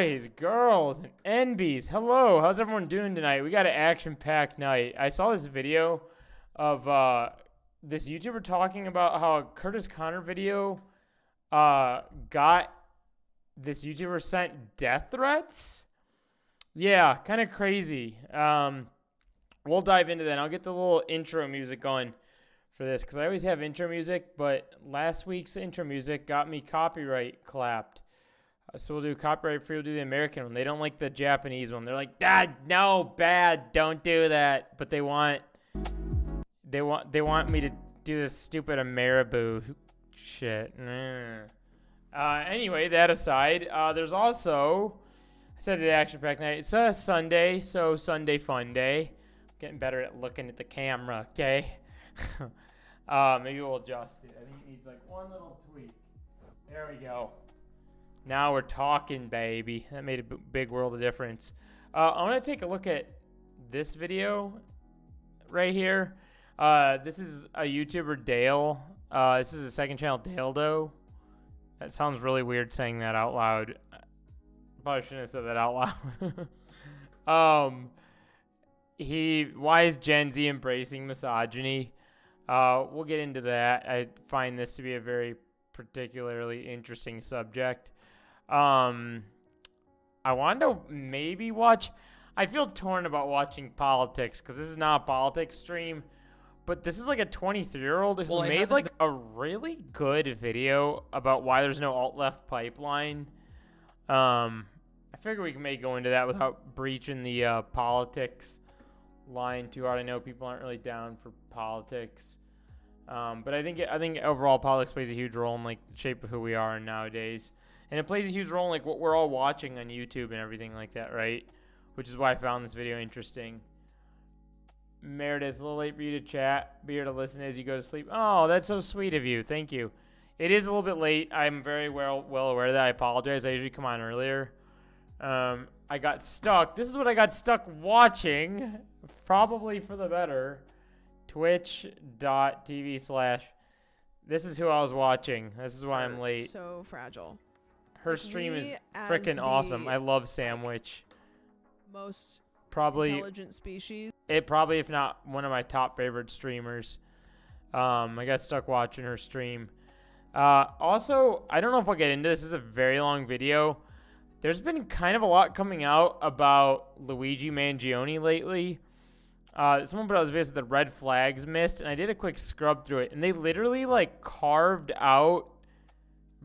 boys, girls, and NBs. Hello, how's everyone doing tonight? We got an action-packed night. I saw this video of this YouTuber talking about how a Kurtis Connor video got this YouTuber sent death threats. Yeah, kind of crazy. We'll dive into that. I'll get the little intro music going for this because I always have intro music, but last week's intro music got me copyright clapped. So we'll do copyright free. We'll do the American one. They don't like the Japanese one. They're like, Dad, no, bad, don't do that. But they want me to do this stupid Ameriboo shit. Anyway, that aside, there's also, I said it action-packed night. It's a Sunday, so Sunday fun day. Getting better at looking at the camera, okay? Maybe we'll adjust it. I think it needs like one little tweak. There we go. Now we're talking, baby. That made a big world of difference. I want to take a look at this video right here. This is a YouTuber, Dale. This is a second channel, Daldo. That sounds really weird saying that out loud. Probably shouldn't have said that out loud. Why is Gen Z embracing misogyny? We'll get into that. I find this to be a very particularly interesting subject. I wanted to maybe watch. I feel torn about watching politics because this is not a politics stream, but this is like a 23-year-old who made like a really good video about why there's no alt-left pipeline. I figure we may go into that without breaching the politics line too hard. I know people aren't really down for politics, but I think overall politics plays a huge role in like the shape of who we are nowadays. And it plays a huge role in like what we're all watching on YouTube and everything like that, right? Which is why I found this video interesting. Meredith, a little late for you to chat. Be here to listen as you go to sleep. Oh, that's so sweet of you. Thank you. It is a little bit late. I'm very well aware of that. I apologize. I usually come on earlier. I got stuck. This is what I got stuck watching. Probably for the better. Twitch.tv/ This is who I was watching. This is why I'm late. So fragile. Her stream is freaking awesome. I love Sandwich. Most probably intelligent species. Probably, if not one of my top favorite streamers. I got stuck watching her stream. Also, I don't know if I'll get into this. This is a very long video. There's been kind of a lot coming out about Luigi Mangione lately. Someone put out this video that the red flags missed, and I did a quick scrub through it, and they literally like carved out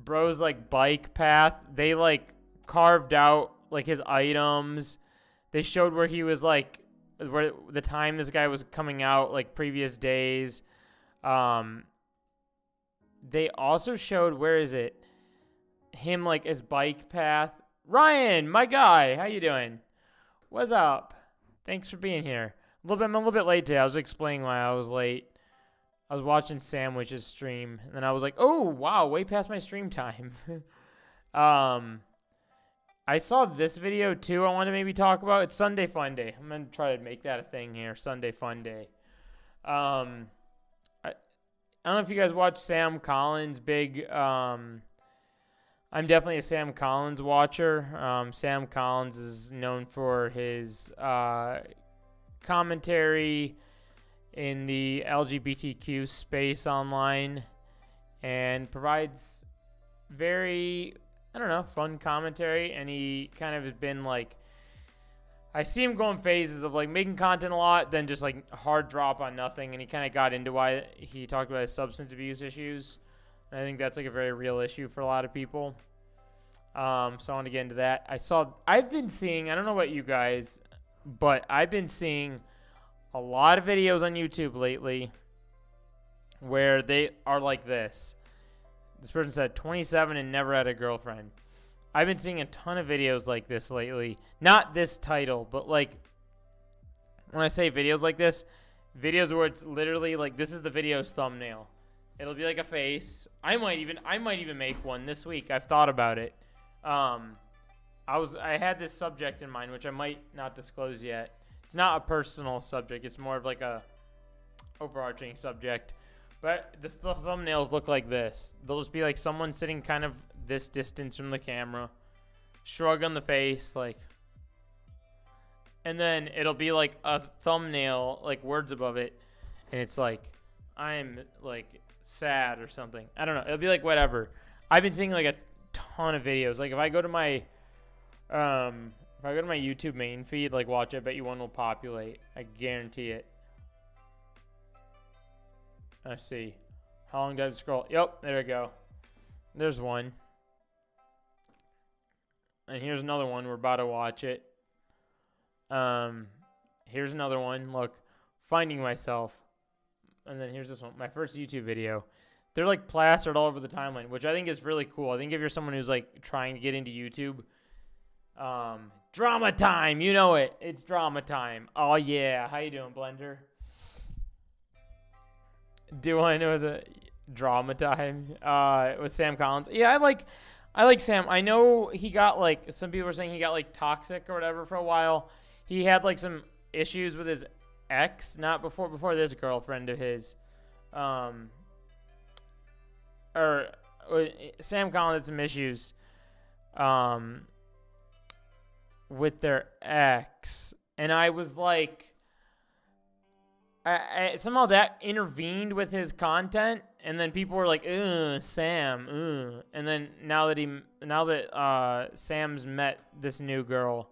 bro's like bike path. They like carved out like his items. They showed where he was like where the time this guy was coming out, like previous days. They also showed, where is it, him like his bike path. Ryan, my guy, how you doing? What's up? Thanks for being here. I'm a little bit late today. I was explaining why I was late. I was watching Sandwich's stream, and then I was like, oh, wow, way past my stream time. I saw this video, too, I want to maybe talk about. It's Sunday Fun Day. I'm going to try to make that a thing here, Sunday Fun Day. I don't know if you guys watch Sam Collins' big... I'm definitely a Sam Collins watcher. Sam Collins is known for his commentary in the LGBTQ space online and provides very, I don't know, fun commentary. And he kind of has been like, I see him going phases of like making content a lot, then just like hard drop on nothing. And he kind of got into why he talked about his substance abuse issues. And I think that's like a very real issue for a lot of people. So I want to get into that. I've been seeing, I don't know about you guys, but I've been seeing a lot of videos on YouTube lately where they are like this. This person said 27 and never had a girlfriend. I've been seeing a ton of videos like this lately. Not this title, but like when I say videos like this, videos where it's literally like this is the video's thumbnail. It'll be like a face. I might even make one this week. I've thought about it. I had this subject in mind, which I might not disclose yet. It's not a personal subject. It's more of like a overarching subject. But the thumbnails look like this. They'll just be like someone sitting kind of this distance from the camera. shrug on the face, like, and then it'll be like a thumbnail, like words above it, and it's like, I'm like sad or something. I don't know. It'll be like whatever. I've been seeing like a ton of videos. Like if I go to my YouTube main feed, like watch, I bet you one will populate. I guarantee it. Let's see. How long did I scroll? Yep, there we go. There's one. And here's another one. We're about to watch it. Here's another one. Look, finding myself. And then here's this one. My first YouTube video. They're like plastered all over the timeline, which I think is really cool. I think if you're someone who's like trying to get into YouTube, drama time. You know it. It's drama time. Oh yeah. How you doing, Blender? Do I know the drama time with Sam Collins? Yeah, I like Sam. I know he got like, some people were saying he got like toxic or whatever for a while. He had like some issues with his ex, not before this girlfriend of his. Sam Collins had some issues with their ex, and I was like, I somehow that intervened with his content, and then people were like, "Ugh, Sam, ugh." And then now that Sam's met this new girl,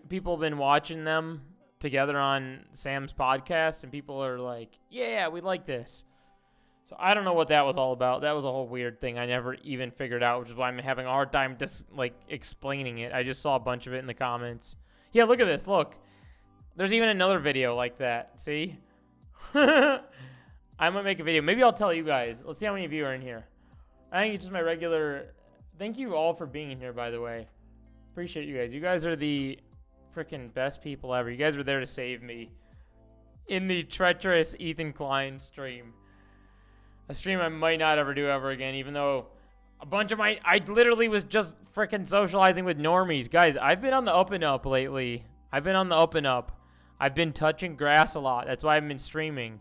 people have been watching them together on Sam's podcast, and people are like, "Yeah, we like this." So I don't know what that was all about. That was a whole weird thing I never even figured out, which is why I'm having a hard time just like explaining it. I just saw a bunch of it in the comments. Yeah, look at this. Look. There's even another video like that. See? I'm going to make a video. Maybe I'll tell you guys. Let's see how many of you are in here. I think it's just my regular... Thank you all for being in here, by the way. Appreciate you guys. You guys are the freaking best people ever. You guys were there to save me in the treacherous Ethan Klein stream. A stream I might not ever do ever again, even though a bunch of I literally was just freaking socializing with normies. Guys, I've been on the up and up lately. I've been touching grass a lot. That's why I've been streaming.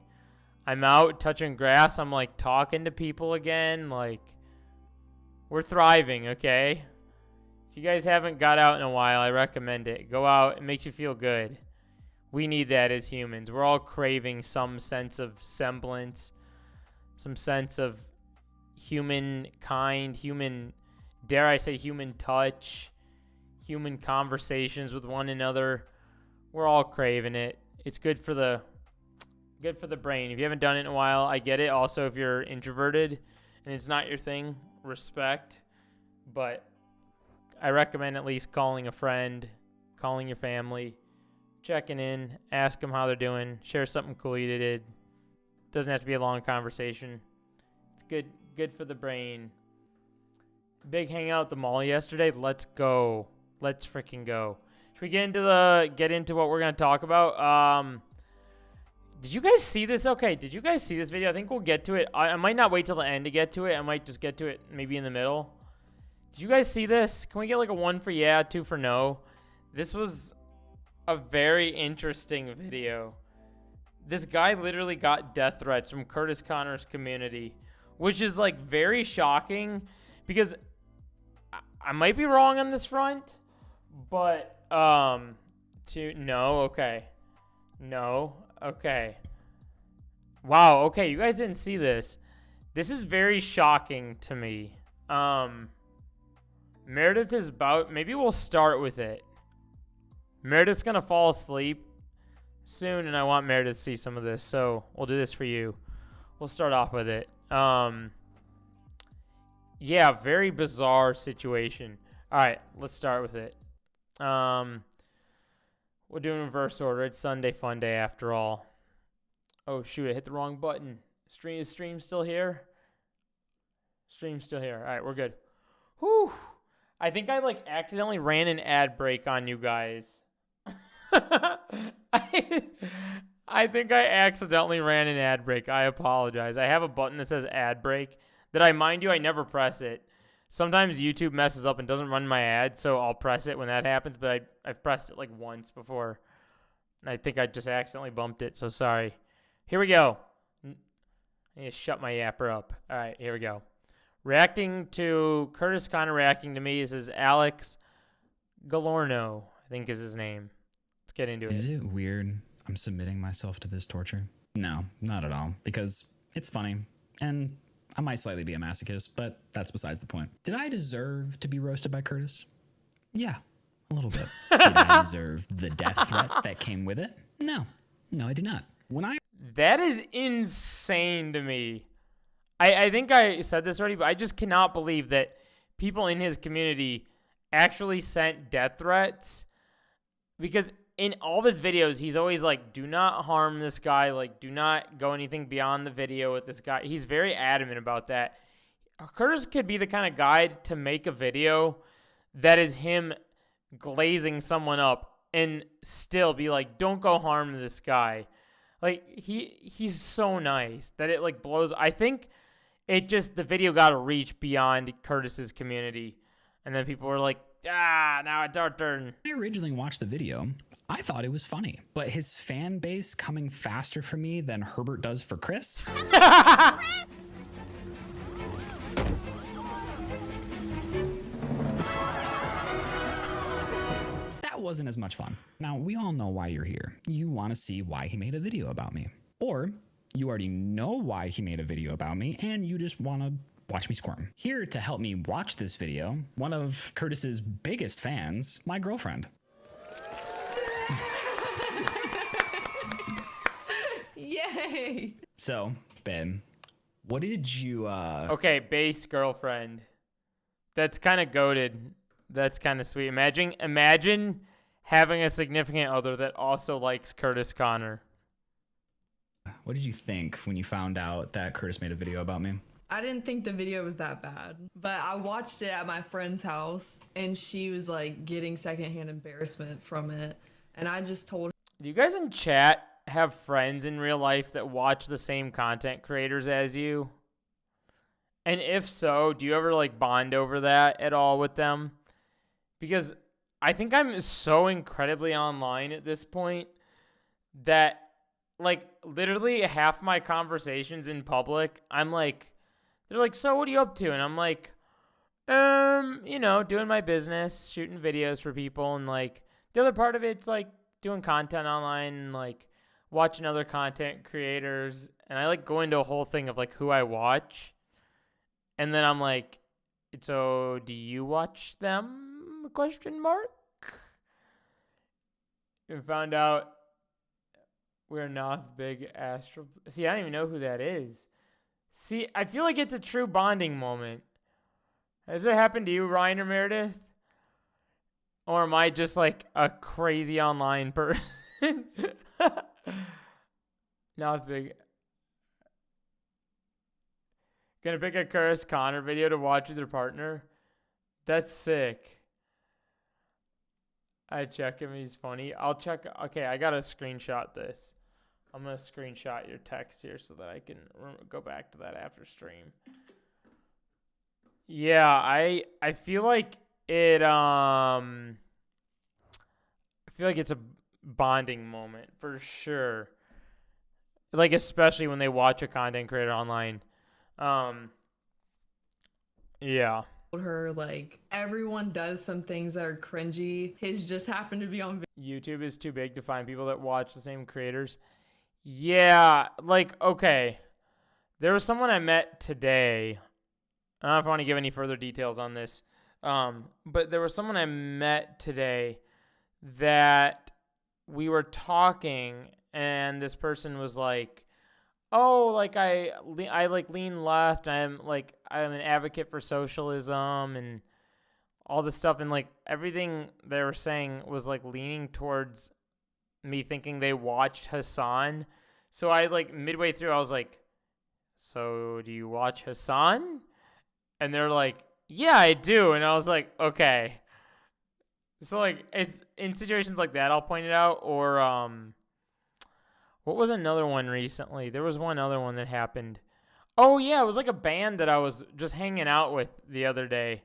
I'm out touching grass. I'm like talking to people again. Like, we're thriving, okay? If you guys haven't got out in a while, I recommend it. Go out. It makes you feel good. We need that as humans. We're all craving some sense of semblance, some sense of humankind, dare I say human touch, human conversations with one another. We're all craving it. It's good for the brain. If you haven't done it in a while, I get it. Also, if you're introverted and it's not your thing, respect. But I recommend at least calling a friend, calling your family, checking in, ask them how they're doing, share something cool you did. Doesn't have to be a long conversation. It's good for the brain. Big hangout at the mall yesterday. Let's go. Let's freaking go. Should we get into what we're gonna talk about? Did you guys see this? Okay, did you guys see this video? I think we'll get to it. I might not wait till the end to get to it. I might just get to it maybe in the middle. Did you guys see this? Can we get like a 1 for yeah, 2 for no? This was a very interesting video. This guy literally got death threats from Kurtis Connor's community, which is like very shocking because I might be wrong on this front, but no, okay. No, okay. Wow, okay, you guys didn't see this. This is very shocking to me. Meredith is about, maybe we'll start with it. Meredith's gonna fall asleep soon, and I want Meredith to see some of this, so we'll do this for you. We'll start off with it. Yeah, very bizarre situation. All right, let's start with it. We're doing reverse order. It's Sunday fun day after all. Oh shoot, I hit the wrong button. Is stream still here? Stream's still here. All right, we're good. Whew. I think I like accidentally ran an ad break on you guys. I think I accidentally ran an ad break. I apologize. I have a button that says ad break that mind you, I never press it. Sometimes YouTube messes up and doesn't run my ad, so I'll press it when that happens, but I've pressed it like once before. And I think I just accidentally bumped it, so sorry. Here we go. I need to shut my yapper up. All right, here we go. Reacting to Kurtis Connor reacting to me. This is Alex Galorno, I think is his name. Let's get into it. Is it weird I'm submitting myself to this torture? No, not at all, because it's funny, and I might slightly be a masochist, but that's besides the point. Did I deserve to be roasted by Kurtis? Yeah, a little bit. Did I deserve the death threats that came with it? No, I did not. That is insane to me. I think I said this already, but I just cannot believe that people in his community actually sent death threats, because in all of his videos, he's always like, do not harm this guy. Like, do not go anything beyond the video with this guy. He's very adamant about that. Kurtis could be the kind of guy to make a video that is him glazing someone up and still be like, don't go harm this guy. Like, he's so nice that it like blows. I think it just, the video got a reach beyond Kurtis's community. And then people were like, now it's our turn. When I originally watched the video, I thought it was funny, but his fan base coming faster for me than Herbert does for Chris. That wasn't as much fun. Now, we all know why you're here. You want to see why he made a video about me. Or you already know why he made a video about me and you just want to watch me squirm. Here to help me watch this video, one of Kurtis's biggest fans, my girlfriend. Yay! So, babe, what did you, Okay, base girlfriend. That's kind of goated. That's kind of sweet. Imagine having a significant other that also likes Kurtis Connor. What did you think when you found out that Kurtis made a video about me? I didn't think the video was that bad, but I watched it at my friend's house and she was like getting secondhand embarrassment from it. And I just told her. Do you guys in chat have friends in real life that watch the same content creators as you? And if so, do you ever like bond over that at all with them? Because I think I'm so incredibly online at this point that like literally half my conversations in public, I'm like, they're like, so what are you up to? And I'm like, doing my business, shooting videos for people. And like the other part of it's like doing content online and like watching other content creators. And I like go into a whole thing of like who I watch. And then I'm like, so do you watch them? ? And found out we're not big astro. See, I don't even know who that is. See, I feel like it's a true bonding moment. Has it happened to you, Ryan or Meredith? Or am I just like a crazy online person? Not big. Gonna pick a Kurtis Connor video to watch with your partner? That's sick. I check him. He's funny. I'll check. Okay, I gotta screenshot this. I'm gonna screenshot your text here so that I can go back to that after stream. Yeah, I feel like it. I feel like it's a bonding moment for sure. Like especially when they watch a content creator online. Yeah. Her like everyone does some things that are cringy. His just happened to be on YouTube is too big to find people that watch the same creators. Yeah, like okay. There was someone I met today. I don't know if I want to give any further details on this. But there was someone I met today that we were talking and this person was like, oh, like I like lean left. I'm an advocate for socialism and all this stuff. And like everything they were saying was like leaning towards me thinking they watched Hassan. So I like midway through, I was like, so do you watch Hassan? And they're like, yeah, I do. And I was like, okay. So like it's in situations like that, I'll point it out. Or what was another one recently? There was one other one that happened. Oh, yeah, it was like a band that I was just hanging out with the other day.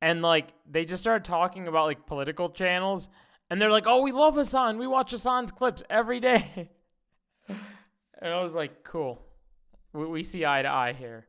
And, like, they just started talking about, like, political channels. And they're like, oh, we love Hassan. We watch Hassan's clips every day. And I was like, cool. We see eye to eye here.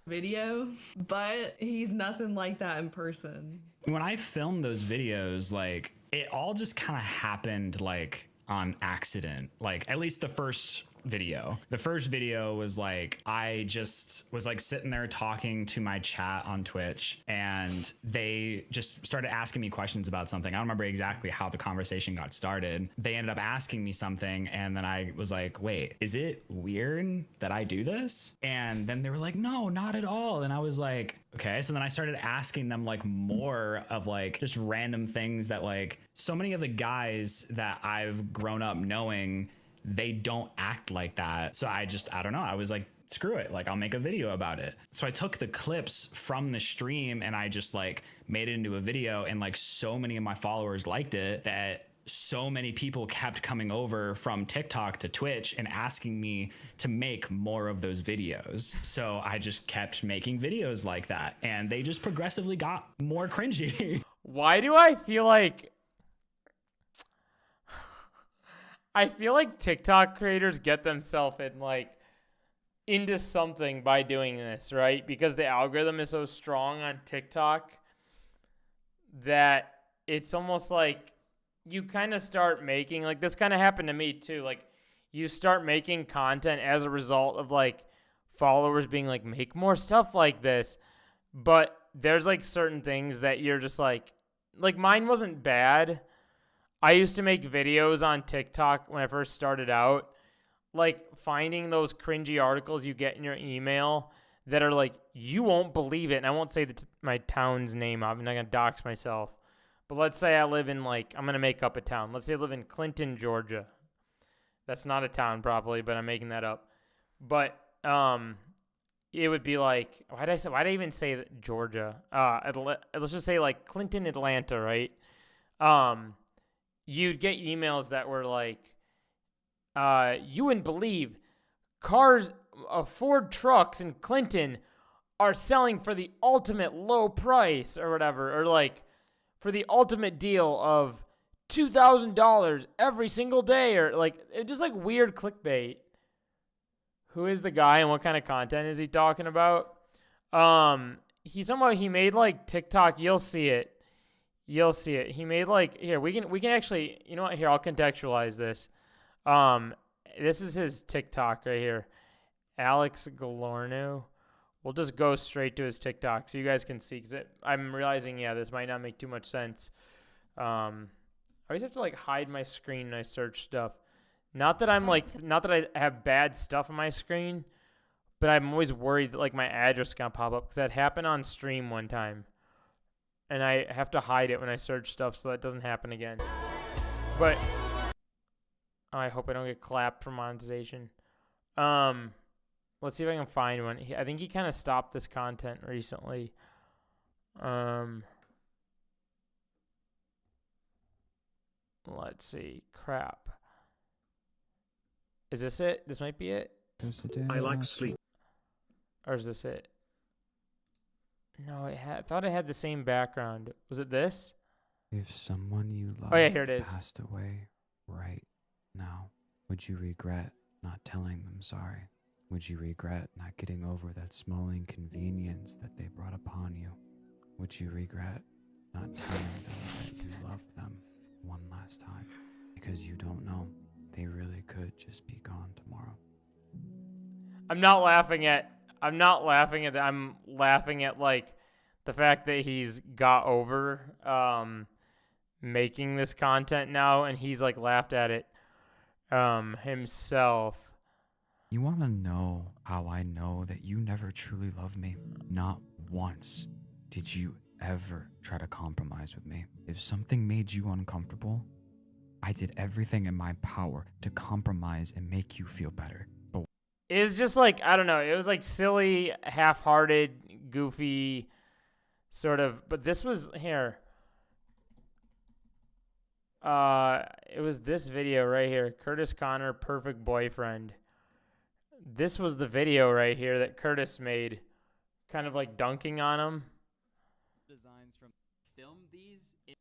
video, but he's nothing like that in person. When I filmed those videos, like it all just kind of happened like on accident. Like at least the first video. The first video was like I just was like sitting there talking to my chat on Twitch, and they just started asking me questions about something. I don't remember exactly how the conversation got started. They ended up asking me something, and then I was like, wait, is it weird that I do this? And then they were like, no, not at all. And I was like, okay. So then I started asking them like more of like just random things that like so many of the guys that I've grown up knowing, they don't act like that. So I don't know. I was like, screw it. Like I'll make a video about it. So I took the clips from the stream and I just like made it into a video, and like so many of my followers liked it that so many people kept coming over from TikTok to Twitch and asking me to make more of those videos. So I just kept making videos like that, and they just progressively got more cringy. Why do I feel like TikTok creators get themselves into something by doing this, right? Because the algorithm is so strong on TikTok that it's almost like you kind of start making, like this kind of happened to me too. Like you start making content as a result of like followers being like, make more stuff like this. But there's like certain things that you're just like mine wasn't bad. I used to make videos on TikTok when I first started out, like finding those cringy articles you get in your email that are like, you won't believe it. And I won't say my town's name. I'm not going to dox myself. But let's say I live in I'm going to make up a town. Let's say I live in Clinton, Georgia. That's not a town probably, but I'm making that up. But it would be like, why did I even say that Georgia? Let's just say like Clinton, Atlanta, right? You'd get emails that were like, you wouldn't believe cars, Ford trucks in Clinton are selling for the ultimate low price or whatever, or like for the ultimate deal of $2,000 every single day, or like it's just like weird clickbait. Who is the guy and what kind of content is he talking about? He made like TikTok. You'll see it. He made like, here, we can actually, you know what? Here, I'll contextualize this. This is his TikTok right here. Alex Galorno. We'll just go straight to his TikTok so you guys can see, because I'm realizing, yeah, this might not make too much sense. I always have to like hide my screen when I search stuff. Not that I have bad stuff on my screen, but I'm always worried that like my address is gonna pop up, because that happened on stream one time. And I have to hide it when I search stuff so that doesn't happen again. But I hope I don't get clapped for monetization. Let's see if I can find one. I think he kind of stopped this content recently. Let's see. Crap. Is this it? This might be it. I like sleep. Or is this it? No, I thought it had the same background. Was it this? If someone you love Here it is. passed away right now, would you regret not telling them sorry? Would you regret not getting over that small inconvenience that they brought upon you? Would you regret not telling them that you loved them one last time? Because you don't know, they really could just be gone tomorrow. I'm not laughing at that. I'm laughing at like the fact that he's got over making this content now, and he's like laughed at it himself. You want to know how I know that you never truly loved me? Not once did you ever try to compromise with me. If something made you uncomfortable, I did everything in my power to compromise and make you feel better. But It's just like, I don't know, it was like silly, half-hearted, goofy sort of, but this was here. It was this video right here, Curtis Connor, perfect boyfriend. This was the video right here that Curtis made, kind of like dunking on him. Designs from film these in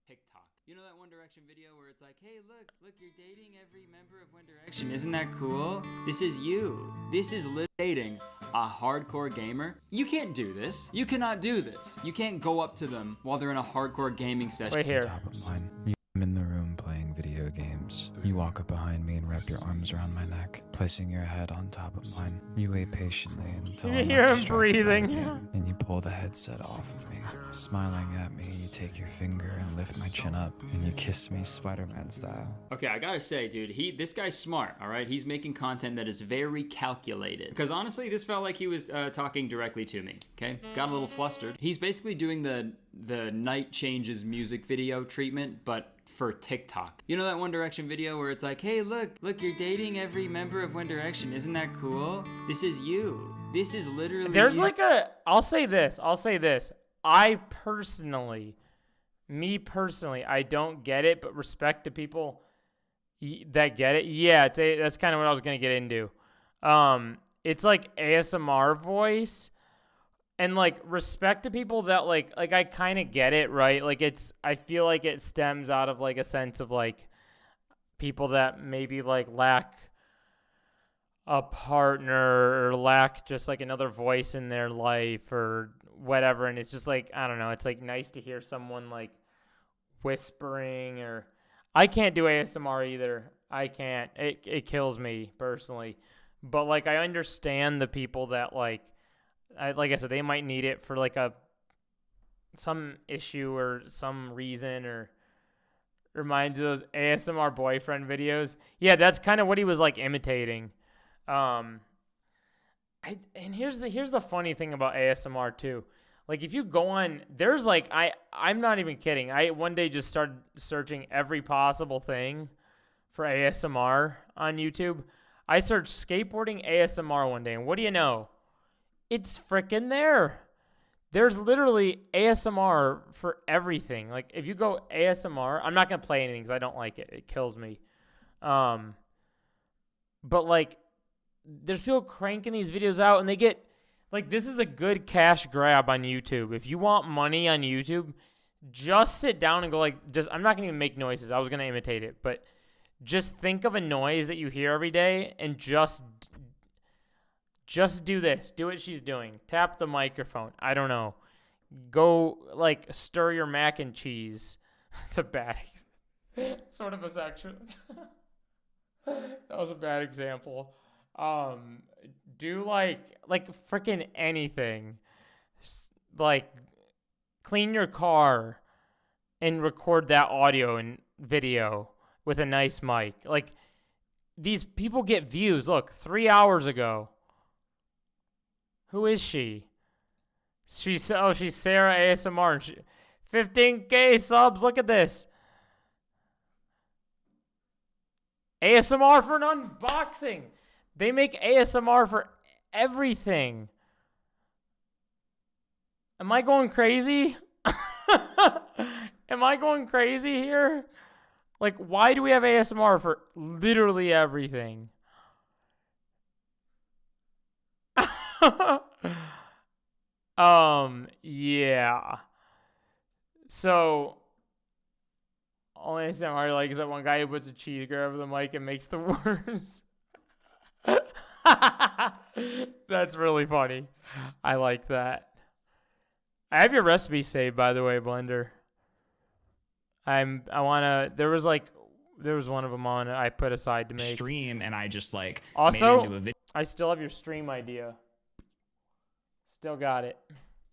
TikTok. You know that One Direction video where it's like, hey, look, you're dating every member of One Direction. Isn't that cool? This is you. This is dating a hardcore gamer. You can't do this. You cannot do this. You can't go up to them while they're in a hardcore gaming session. Right here. Top of mine. I'm in the room playing video games. You walk up behind me and wrap your arms around my neck, placing your head on top of mine. You wait patiently until You I'm hear not him distracted by breathing. the game, and you pull the headset off of me. Smiling at me, you take your finger and lift my chin up, and you kiss me Spider-Man style. Okay, I gotta say, dude, this guy's smart, all right? He's making content that is very calculated. Because honestly, this felt like he was talking directly to me, okay? Got a little flustered. He's basically doing the Night Changes music video treatment, but for TikTok. You know that One Direction video where it's like, hey, look, you're dating every member of One Direction. Isn't that cool? This is you. This is literally There's you. like I'll say this. I personally, I don't get it, but respect to people that get it. Yeah, that's kind of what I was going to get into. It's like ASMR voice. And, like, respect to people that, like I kind of get it, right? Like, I feel like it stems out of, like, a sense of, like, people that maybe, like, lack a partner or lack just, like, another voice in their life or whatever. And it's just, like, I don't know. It's, like, nice to hear someone, like, whispering or... I can't do ASMR either. I can't. It kills me, personally. But, like, I understand the people that, like I said, they might need it for like some issue or some reason, or reminds of those ASMR boyfriend videos. Yeah, that's kind of what he was like imitating. And here's the funny thing about ASMR too. Like if you go on, there's like I'm not even kidding. I one day just started searching every possible thing for ASMR on YouTube. I searched skateboarding ASMR one day, and what do you know? It's freaking there. There's literally ASMR for everything. Like, if you go ASMR, I'm not going to play anything because I don't like it. It kills me. But, like, there's people cranking these videos out, and they get, like, this is a good cash grab on YouTube. If you want money on YouTube, just sit down and go, like, I'm not going to even make noises. I was going to imitate it. But just think of a noise that you hear every day and just do this. Do what she's doing. Tap the microphone. I don't know. Go, like, stir your mac and cheese. It's a bad sort of a section. That was a bad example. Do, like freaking anything. Like, clean your car and record that audio and video with a nice mic. Like, these people get views. Look, 3 hours ago. Who is she? She's Sarah ASMR. 15K subs. Look at this. ASMR for an unboxing. They make ASMR for everything. Am I going crazy? Am I going crazy here? Like, why do we have ASMR for literally everything? Yeah. So, only ASMR I like is that one guy who puts a cheese grater over the mic and makes the worms. That's really funny. I like that. I have your recipe saved, by the way, Blender. There was one of them on I put aside to make. Stream, and I just like Also, made it into a I still have your stream idea. Still got it.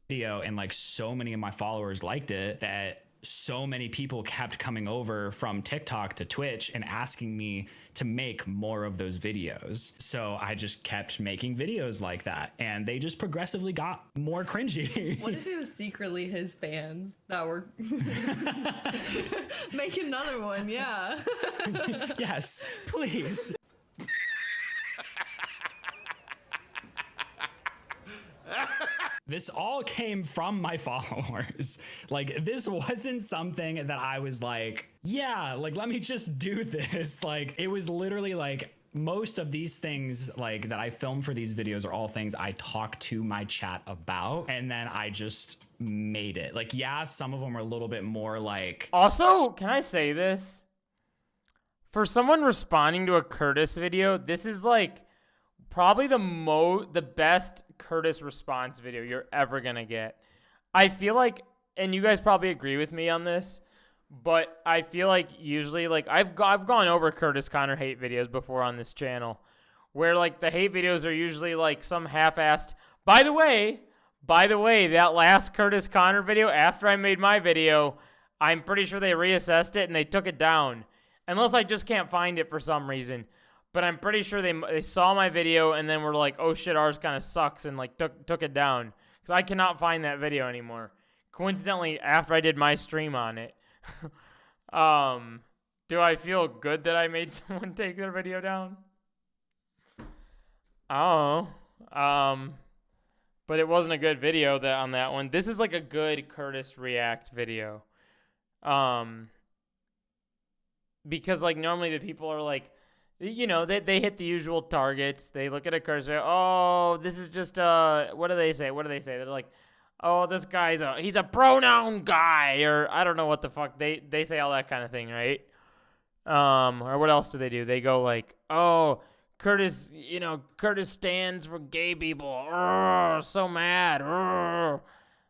video, and like so many of my followers liked it that so many people kept coming over from TikTok to Twitch and asking me to make more of those videos. So I just kept making videos like that, and they just progressively got more cringy. What if it was secretly his fans that were make another one? Yeah. Yes, please. This all came from my followers. Like, this wasn't something that I was like, yeah, like, let me just do this. Like, it was literally like, most of these things like that I filmed for these videos are all things I talk to my chat about, and then I just made it. Like, yeah, some of them are a little bit more like. Also, can I say this? For someone responding to a Kurtis video, this is like probably the best Kurtis response video you're ever gonna get. I feel like, and you guys probably agree with me on this, but I feel like usually, like I've gone over Kurtis Connor hate videos before on this channel, where like the hate videos are usually like some half-assed. By the way, that last Kurtis Connor video, after I made my video, I'm pretty sure they reassessed it and they took it down. Unless I just can't find it for some reason. But I'm pretty sure they saw my video and then were like, oh shit, ours kind of sucks, and like took it down. Because I cannot find that video anymore. Coincidentally, after I did my stream on it. Do I feel good that I made someone take their video down? I don't know. But it wasn't a good video on that one. This is like a good Kurtis react video. Because like normally the people are like, you know, they hit the usual targets. They look at a cursor. Oh, this is just what do they say? They're like, oh, this guy's he's a pronoun guy, or I don't know what the fuck they say, all that kind of thing, right? Or what else do they do? They go like, oh, Kurtis, you know, Kurtis stands for gay people. Urgh, so mad. Urgh.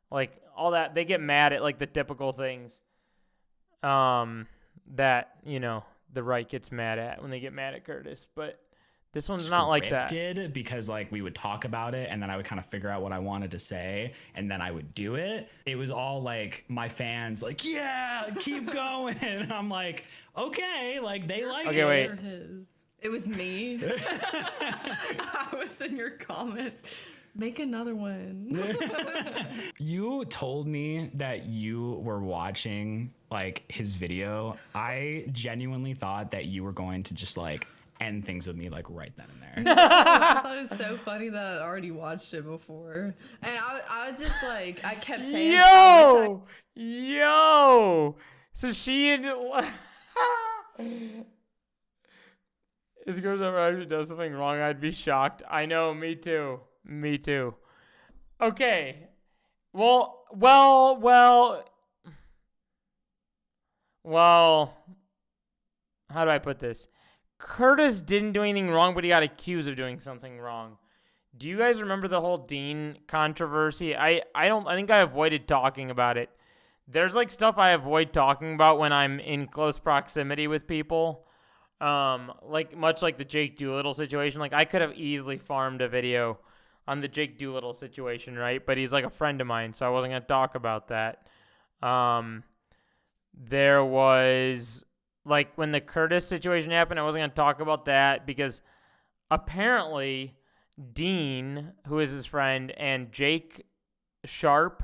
Like all that. They get mad at like the typical things. That, you know, the right gets mad at when they get mad at Kurtis, but this one's not like that. Because like we would talk about it and then I would kind of figure out what I wanted to say and then I would do it. It was all like my fans like, yeah, keep going. And I'm like, okay, like they like okay, it. wait. It was me. I was in your comments. Make another one. You told me that you were watching like his video. I genuinely thought that you were going to just like end things with me like right then and there. I thought it was so funny that I'd already watched it before. And I was just like, I kept saying, Yo! So she and... His girl's ever actually does something wrong, I'd be shocked. I know, me too. Me too. Okay. Well. How do I put this? Kurtis didn't do anything wrong, but he got accused of doing something wrong. Do you guys remember the whole Dean controversy? I think I avoided talking about it. There's like stuff I avoid talking about when I'm in close proximity with people. Like much like the Jake Doolittle situation. Like I could have easily farmed a video on the Jake Doolittle situation, right? But he's like a friend of mine, so I wasn't going to talk about that. There was, like, when the Kurtis situation happened, I wasn't going to talk about that because apparently Dean, who is his friend, and Jake Sharp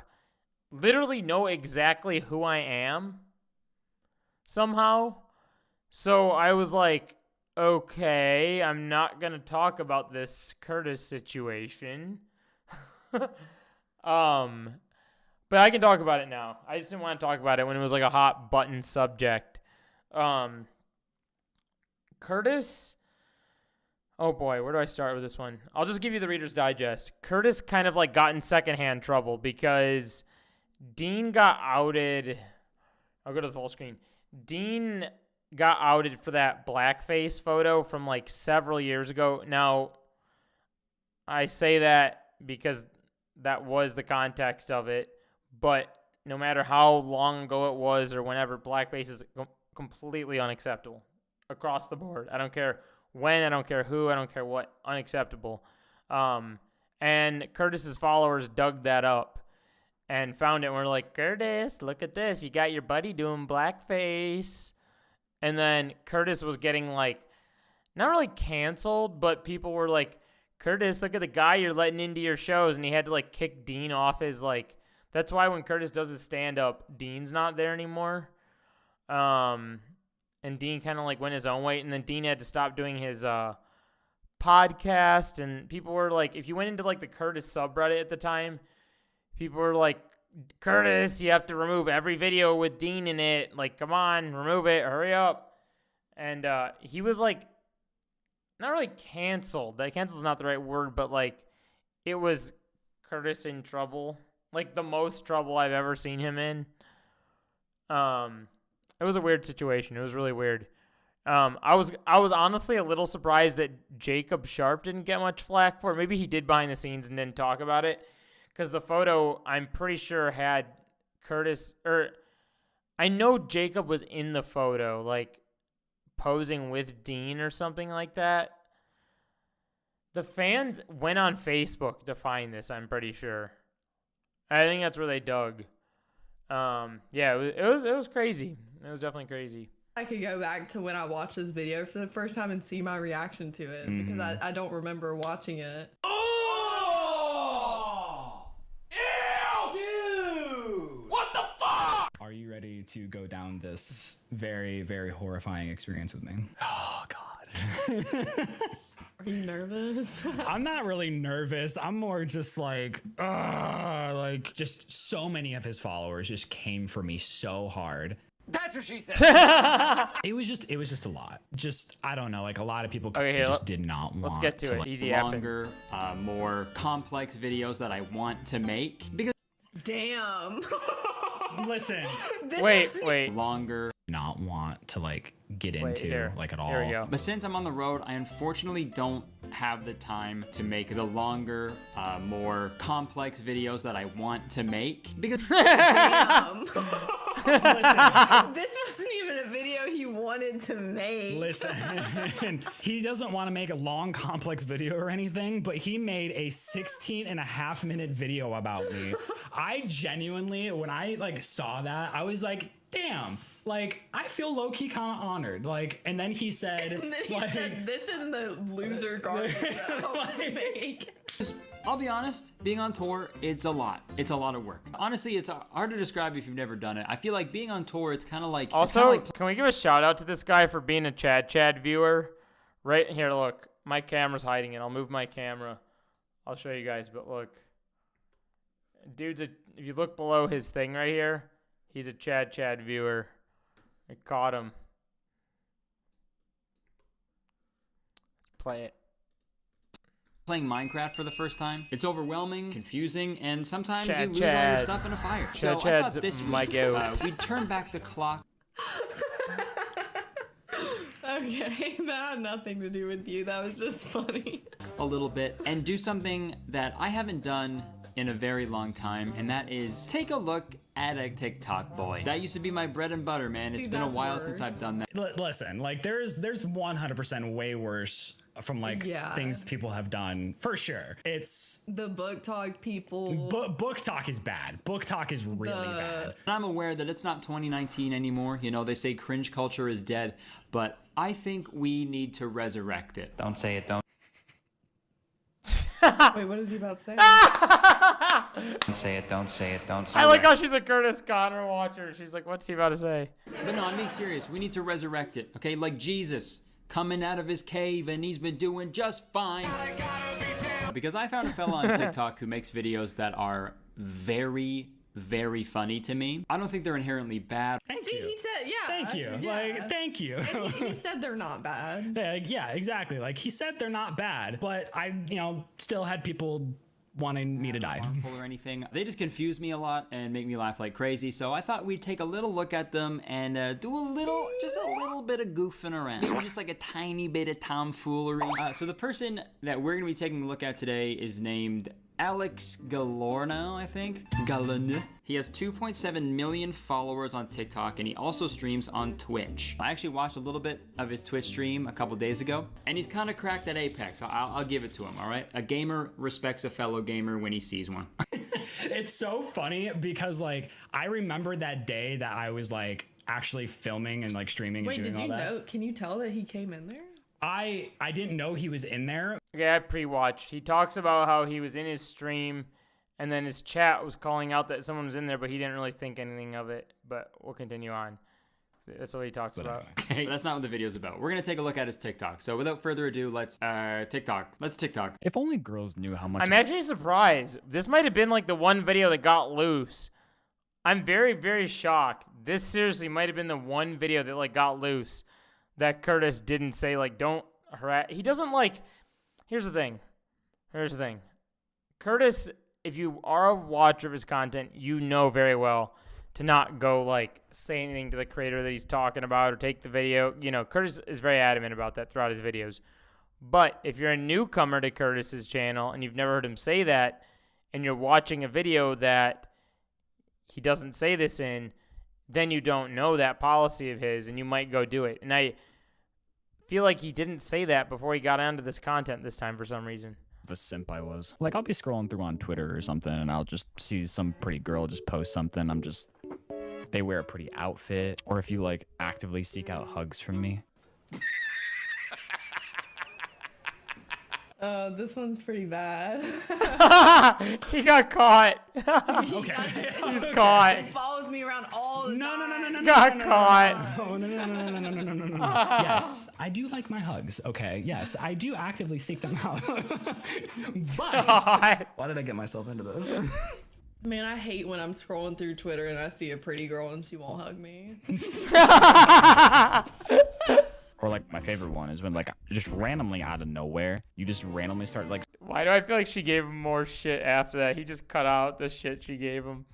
literally know exactly who I am somehow. So I was like, okay, I'm not going to talk about this Kurtis situation. But I can talk about it now. I just didn't want to talk about it when it was like a hot button subject. Kurtis, oh boy, where do I start with this one? I'll just give you the Reader's Digest. Kurtis kind of like got in secondhand trouble because Dean got outed. I'll go to the full screen. Dean got outed for that blackface photo from like several years ago. Now, I say that because that was the context of it, but no matter how long ago it was or whenever, blackface is completely unacceptable across the board. I don't care when, I don't care who, I don't care what, unacceptable. And Kurtis's followers dug that up and found it and were like, Kurtis, look at this, you got your buddy doing blackface. And then Kurtis was getting like, not really canceled, but people were like, Kurtis, look at the guy you're letting into your shows. And he had to like kick Dean off his like, that's why when Kurtis does his stand-up, Dean's not there anymore. And Dean kind of like went his own way. And then Dean had to stop doing his podcast. And people were like, if you went into like the Kurtis subreddit at the time, people were like, Kurtis, you have to remove every video with Dean in it. Like, come on, remove it. Hurry up. And he was like, not really canceled. That canceled is not the right word, but like, it was Kurtis in trouble like the most trouble I've ever seen him in. It was a weird situation. It was really weird. I was honestly a little surprised that Jacob Sharp didn't get much flack for it. Maybe he did behind the scenes and didn't talk about it, because the photo I'm pretty sure had Kurtis, or I know Jacob was in the photo, like posing with Dean or something like that. The fans went on Facebook to find this, I'm pretty sure. I think that's where they dug. Yeah, it was crazy. It was definitely crazy. I could go back to when I watched this video for the first time and see my reaction to it, because I don't remember watching it. Oh! Ew! Dude! What the fuck? Are you ready to go down this very, very horrifying experience with me? Oh, God. Are you nervous? I'm not really nervous. I'm more just like just so many of his followers just came for me so hard. That's what she said. It was just a lot. Just, I don't know, like a lot of people Okay, here, just did not want Let's get to it. like, Easy happen. Longer, more complex videos that I want to make because Damn. Listen, Wait. longer. not want to like get Wait, into here. like at all. Here we go. But since I'm on the road, I unfortunately don't have the time to make the longer, more complex videos that I want to make because Damn. Listen, This wasn't even a video he wanted to make. listen. He doesn't want to make a long, complex video or anything, but he made a 16.5-minute video about me. I genuinely, when I like saw that, I was like, damn. Like, I feel low-key kind of honored. Like, and then he said, And then he like, said, this in the loser garbage that I want to make. I'll be honest, being on tour, it's a lot. It's a lot of work. Honestly, it's hard to describe if you've never done it. I feel like being on tour, it's kind of like... Also, can we give a shout out to this guy for being a Chad viewer? Right here, look. My camera's hiding it. I'll move my camera. I'll show you guys, but look. Dude's if you look below his thing right here, he's a Chad viewer. I caught him. Play it. Playing Minecraft for the first time. It's overwhelming, confusing, and sometimes you lose all your Chad. stuff in a fire. So I Chad's thought this my week, goat. we'd turn back the clock Okay, that had nothing to do with you. That was just funny. a little bit and do something that I haven't done in a very long time, and that is take a look at a TikTok boy. That used to be my bread and butter, man. It's See, been a that's while worse. since I've done that. listen, like there's 100% way worse from like Yeah. things people have done for sure. It's The book talk people. book talk is bad. Book talk is really bad. And I'm aware that it's not 2019 anymore. You know, they say cringe culture is dead, but I think we need to resurrect it. Don't say it, don't Wait, what is he about to say? say it, don't say it, don't say I like it. how she's a Curtis Connor watcher. She's like, what's he about to say? But no, I'm being serious. We need to resurrect it, okay? Like Jesus coming out of his cave and he's been doing just fine. Because I found a fella on TikTok who makes videos that are very, very funny to me. I don't think they're inherently bad. Thank See, you. he said, yeah. Thank you. Yeah. Like, thank you. And he said they're not bad. Yeah, exactly. Like he said they're not bad, but I, still had people wanting me to die. Harmful or anything. They just confuse me a lot and make me laugh like crazy. So I thought we'd take a little look at them and do just a little bit of goofing around. Maybe just like a tiny bit of tomfoolery. So the person that we're gonna be taking a look at today is named Alex Galorno, I think. Galorno. He has 2.7 million followers on TikTok, and he also streams on Twitch. I actually watched a little bit of his Twitch stream a couple days ago, and he's kind of cracked at Apex. I'll give it to him, all right? A gamer respects a fellow gamer when he sees one. It's so funny because like I remember that day that I was like actually filming and like streaming Wait, and doing did you all that. know? Can you tell that he came in there? I didn't know he was in there. Okay, I pre-watched. He talks about how he was in his stream, and then his chat was calling out that someone was in there, but he didn't really think anything of it. But we'll continue on. That's what he talks about. Okay, that's not what the video's about. We're gonna take a look at his TikTok. So without further ado, let's TikTok. Let's TikTok. If only girls knew how much. I'm actually surprised. This might have been like the one video that got loose. I'm very, very shocked. This seriously might have been the one video that like got loose that Curtis didn't say like don't harass. He doesn't like. Here's the thing. Curtis if you are a watcher of his content, you know very well to not go like say anything to the creator that he's talking about or take the video. You know, Kurtis is very adamant about that throughout his videos. But if you're a newcomer to Kurtis's channel and you've never heard him say that, and you're watching a video that he doesn't say this in, then you don't know that policy of his, and you might go do it. And I feel like he didn't say that before he got onto this content this time for some reason. The simp I was. Like, I'll be scrolling through on Twitter or something, and I'll just see some pretty girl just post something. If they wear a pretty outfit, or if you, like, actively seek out hugs from me. Oh, this one's pretty bad. He got caught. Okay. He's caught. It follows me around all the time. He got caught. No. Yes, I do like my hugs. Okay, yes, I do actively seek them out. But why did I get myself into this? Man, I hate when I'm scrolling through Twitter and I see a pretty girl and she won't hug me. Or like my favorite one is when like just randomly out of nowhere, you just randomly start like. Why do I feel like she gave him more shit after that? He just cut out the shit she gave him.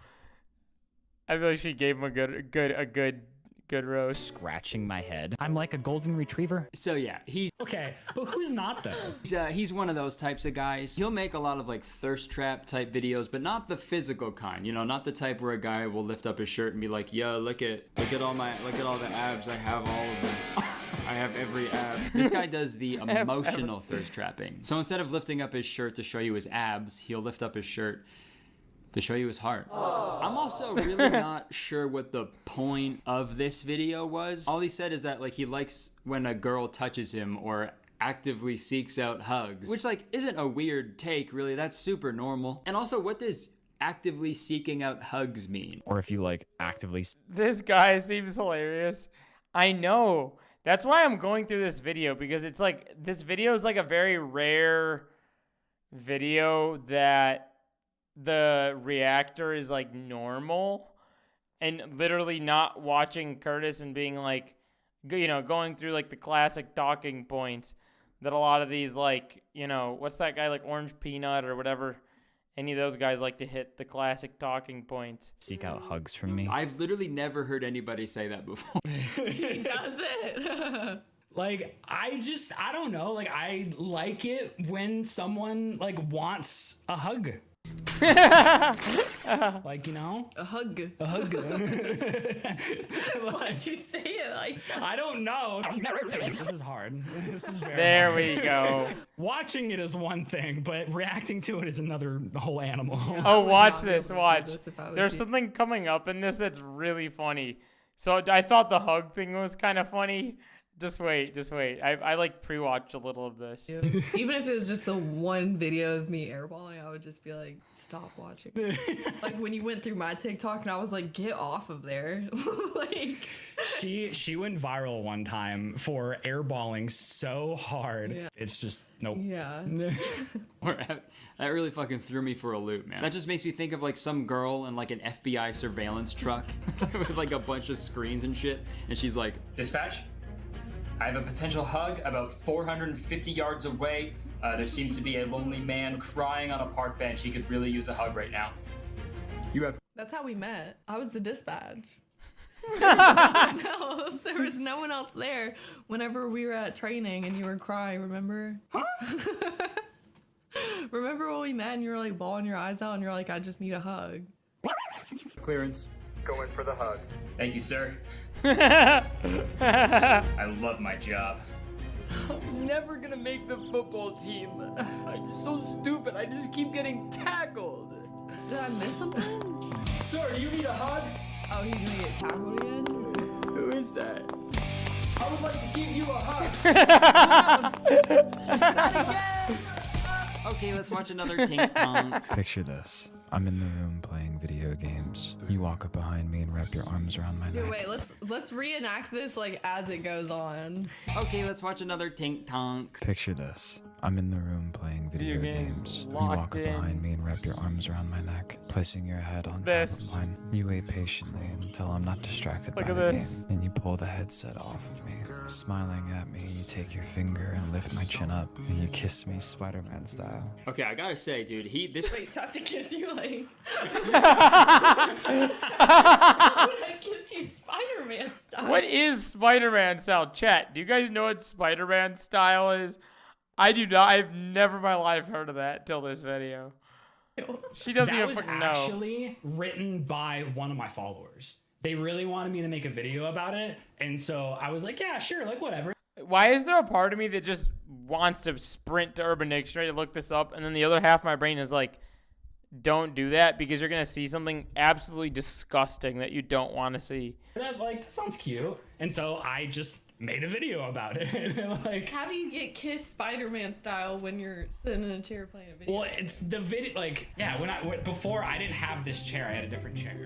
I feel like she gave him a good roast. Scratching my head. I'm like a golden retriever. So yeah, he's Okay, but who's not though? he's one of those types of guys. He'll make a lot of like thirst trap type videos, but not the physical kind. You know, not the type where a guy will lift up his shirt and be like, "Yo, look at all the abs. I have all of them. I have every ab." This guy does the emotional thirst trapping. So instead of lifting up his shirt to show you his abs, he'll lift up his shirt to show you his heart. I'm also really not sure what the point of this video was. All he said is that like he likes when a girl touches him or actively seeks out hugs, which like isn't a weird take really. That's super normal. And also, what does actively seeking out hugs mean? Or if you like actively. This guy seems hilarious. I know. That's why I'm going through this video, because it's like this video is like a very rare video that the reactor is like normal and literally not watching Kurtis and being like, you know, going through like the classic talking points that a lot of these like, you know, what's that guy like Orange Peanut or whatever? Any of those guys like to hit the classic talking points. Seek out hugs from me. I've literally never heard anybody say that before. He does it. Like, I don't know. Like, I like it when someone like wants a hug. Like, you know, A hug. a hug. Why'd you say it like that? I don't know. This is hard. This is very There hard. we go. Watching it is one thing, but reacting to it is another whole animal. Oh, would watch not be this, able to do watch. this if I was There's you. something coming up in this that's really funny. So I thought the hug thing was kind of funny. Just wait. I like pre-watched a little of this. Even if it was just the one video of me airballing, I would just be like, stop watching. Like when you went through my TikTok and I was like, get off of there. Like She went viral one time for airballing so hard. Yeah. It's just nope. yeah. That really fucking threw me for a loop, man. That just makes me think of like some girl in like an FBI surveillance truck with like a bunch of screens and shit, and she's like, "Dispatch, I have a potential hug about 450 yards away. There seems to be a lonely man crying on a park bench. He could really use a hug right now. You have..." That's how we met. I was the dispatch. No, there was no one else there whenever we were at training and you were crying, remember? Huh? Remember when we met and you were like bawling your eyes out and you're like, I just need a hug. Clearance. Go in for the hug. Thank you, sir. I I love my job. I'm never gonna make the football team. I'm so stupid. I just keep getting tackled. Did I miss something? Sir, you need a hug? Oh, he's gonna get tackled again? Who is that? I would like to give you a hug. Okay, let's watch another Tink Tonk. Picture this. I'm in the room playing video games. You walk up behind me and wrap your arms around my Here, neck. wait, let's reenact this like as it goes on. Okay, let's watch another Tink Tonk. Picture this. I'm in the room playing video Video games games. You locked walk up in. behind me and wrap your arms around my neck, placing your head on This. top of mine. You wait patiently until I'm not distracted Look by at the this. game, and you pull the headset off of me. Smiling at me, you take your finger and lift my chin up, and you kiss me Spider-Man style. Okay, I gotta say, dude, Wait, so I have to kiss you like... I kiss you Spider-Man style. What is Spider-Man style? Chat, do you guys know what Spider-Man style is? I do not. I've never in my life heard of that till this video. She doesn't That even was fucking know. actually written by one of my followers. They really wanted me to make a video about it, and so I was like, yeah, sure, like whatever. Why is there a part of me that just wants to sprint to Urban Dictionary to look this up, and then the other half of my brain is like, don't do that because you're gonna see something absolutely disgusting that you don't want to see. That sounds cute, and so I just made a video about it. Like, how do you get kissed Spider-Man style when you're sitting in a chair playing a video? well, it's the video. Like, yeah, before I didn't have this chair, I had a different chair.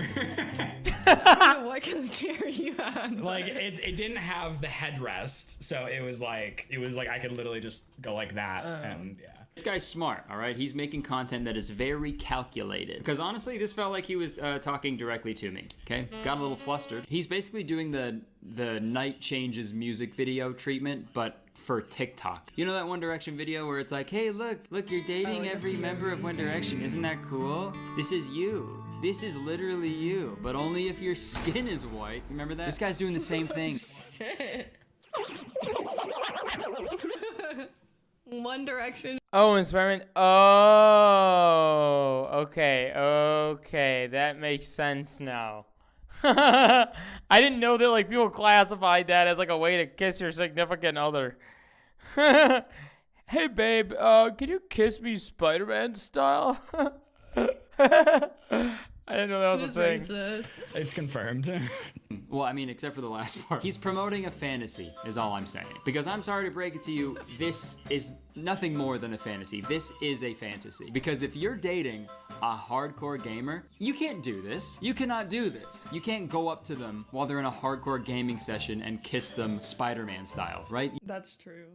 I don't know what kind of chair you had. Like, it didn't have the headrest, so it was like I could literally just go like that, and yeah. This guy's smart, all right? He's making content that is very calculated. Because honestly, this felt like he was talking directly to me, okay? Got a little flustered. He's basically doing the Night Changes music video treatment, but for TikTok. You know that One Direction video where it's like, hey, look, you're dating every member of One Direction. Isn't that cool? This is you. This is literally you, but only if your skin is white. Remember that? This guy's doing the same thing. Shit. One Direction. Oh, and Spider-Man. Oh, okay. That makes sense now. I didn't know that like people classified that as like a way to kiss your significant other. Hey, babe, can you kiss me Spider-Man style? I didn't know that was a thing. Racist. It's confirmed. Well, I mean, except for the last part. He's promoting a fantasy, is all I'm saying. Because I'm sorry to break it to you, this is nothing more than a fantasy. This is a fantasy. Because if you're dating a hardcore gamer, you can't do this. You cannot do this. You can't go up to them while they're in a hardcore gaming session and kiss them Spider-Man style, right? That's true.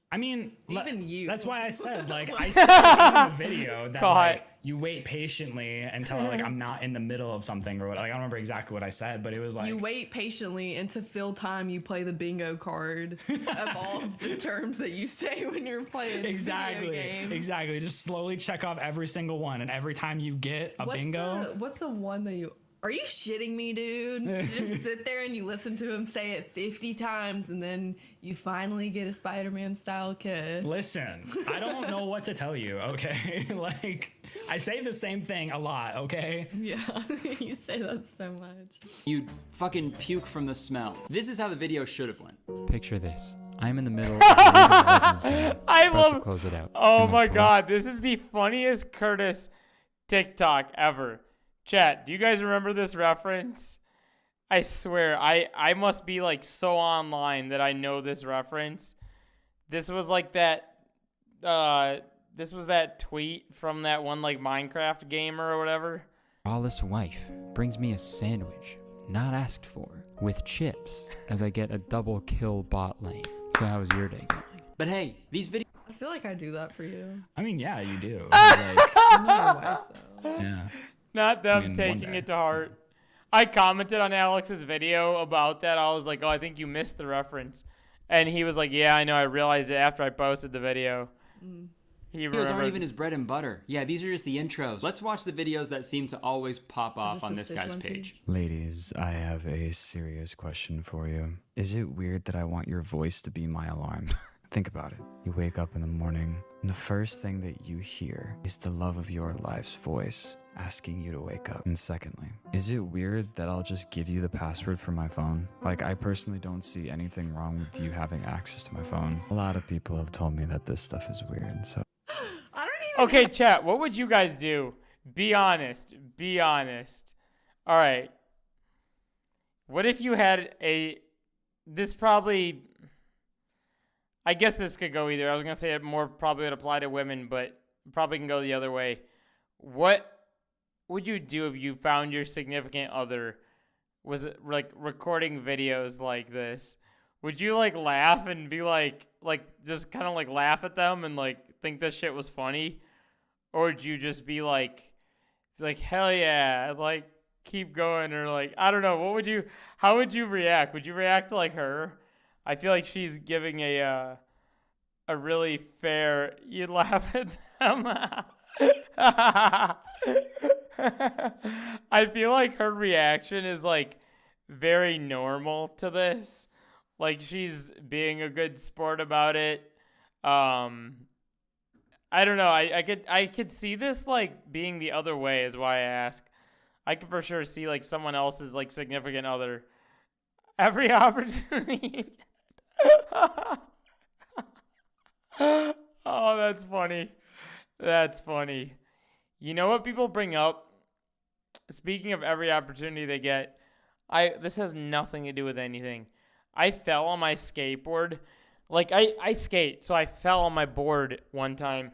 I mean, Even you. That's why I said, like, I said in the video that like, you wait patiently until like I'm not in the middle of something or what. Like, I don't remember exactly what I said, but it was like You wait patiently, and to fill time, you play the bingo card of all of the terms that you say when you're playing video games. Exactly. Just slowly check off every single one, and every time you get a bingo. What's the one that you? Are you shitting me, dude? You just sit there and you listen to him say it 50 times, and then you finally get a Spider-Man style kiss. Listen, I don't know what to tell you, okay? Like, I say the same thing a lot, okay? Yeah, you say that so much. You fucking puke from the smell. This is how the video should have went. Picture this. I'm in the middle of a League of Legends game, I about to love. close it out. Oh And my bro- god, this is the funniest Kurtis TikTok ever. Chat, do you guys remember this reference? I swear, I must be like so online that I know this reference. This was like that, this was that tweet from that one like Minecraft gamer or whatever. Lawless wife brings me a sandwich, not asked for, with chips, as I get a double kill bot lane. So how's your day going? But hey, these videos I feel like I do that for you. I mean, yeah, you do. Like, I'm not your wife, though. yeah. Not them I mean, one taking day. it to heart. I commented on Alex's video about that. I was like, oh, I think you missed the reference. And he was like, yeah, I know. I realized it after I posted the video. He videos aren't remembered. even his bread and butter. Yeah, these are just the intros. Let's watch the videos that seem to always pop off this on the this Stitch guy's one too? page. Ladies, I have a serious question for you. Is it weird that I want your voice to be my alarm? Think about it. You wake up in the morning, and the first thing that you hear is the love of your life's voice asking you to wake up. And secondly, is it weird that I'll just give you the password for my phone? Like, I personally don't see anything wrong with you having access to my phone. A lot of people have told me that this stuff is weird, so I don't even. Okay, chat, what would you guys do? Be honest. Be honest. All right. What if you had a... This probably... I guess this could go either. I was going to say it more probably would apply to women, but probably can go the other way. What would you do if you found your significant other was like recording videos like this? Would you like laugh and be like just kind of like laugh at them and like think this shit was funny? Or would you just be like hell yeah, like keep going, or like I don't know, how would you react? Would you react like her? I feel like she's giving a really fair. You laugh at them. I feel like her reaction is like very normal to this. Like she's being a good sport about it. I don't know. I could see this like being the other way is why I ask. I could for sure see like someone else's like significant other every opportunity. Oh, that's funny. That's funny. You know what people bring up? Speaking of every opportunity they get, this has nothing to do with anything. I fell on my skateboard. Like I skate, so I fell on my board one time,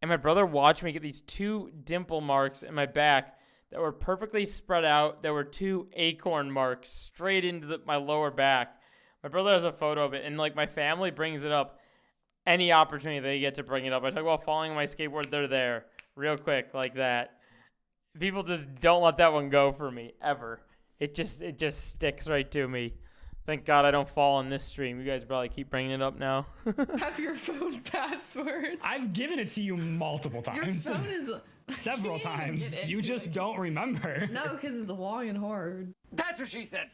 and my brother watched me get these 2 dimple marks in my back that were perfectly spread out. There were 2 acorn marks straight into my lower back. My brother has a photo of it, and like my family brings it up any opportunity they get to bring it up. I talk about falling on my skateboard, they're there real quick like that. People just don't let that one go for me ever. It just sticks right to me. Thank God I don't fall on this stream. You guys probably keep bringing it up now. Have your phone password. I've given it to you multiple times. Your phone is Several times. You just don't remember. No, because it's long and hard. That's what she said.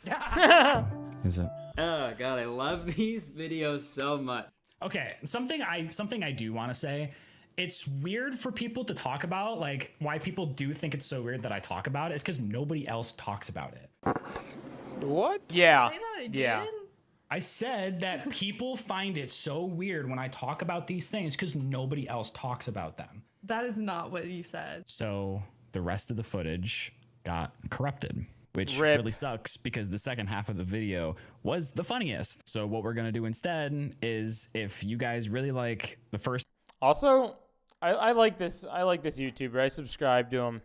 Is it? Oh god, I love these videos so much. Okay, something I do want to say. It's weird for people to talk about, like why people do think it's so weird that I talk about it is because nobody else talks about it. What? Yeah. Say that again? Yeah. I said that people find it so weird when I talk about these things because nobody else talks about them. That is not what you said. So the rest of the footage got corrupted, which Rip. really sucks because the second half of the video was the funniest. So what we're going to do instead is if you guys really like the first. Also, I like this. I like this YouTuber. I subscribe to him.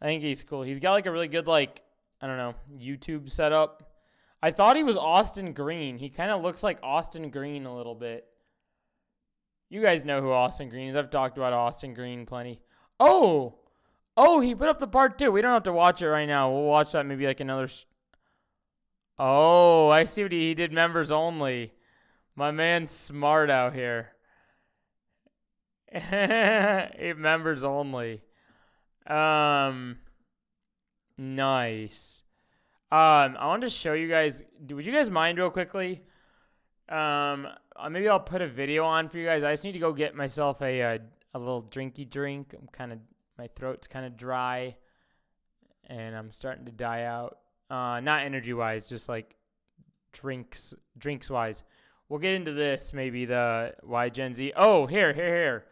I think he's cool. He's got like a really good like, I don't know, YouTube setup. I thought he was Austin Green. He kind of looks like Austin Green a little bit. You guys know who Austin Green is. I've talked about Austin Green plenty. Oh, he put up the part 2. We don't have to watch it right now. We'll watch that maybe like another. Oh, I see what he did. Members only. My man's smart out here. Members only. Nice. I wanted to show you guys. Would you guys mind real quickly? Maybe I'll put a video on for you guys. I just need to go get myself a little drinky drink. My throat's kind of dry, and I'm starting to die out. Not energy wise, just like drinks wise. We'll get into this maybe the why Gen Z. Oh, here. Here's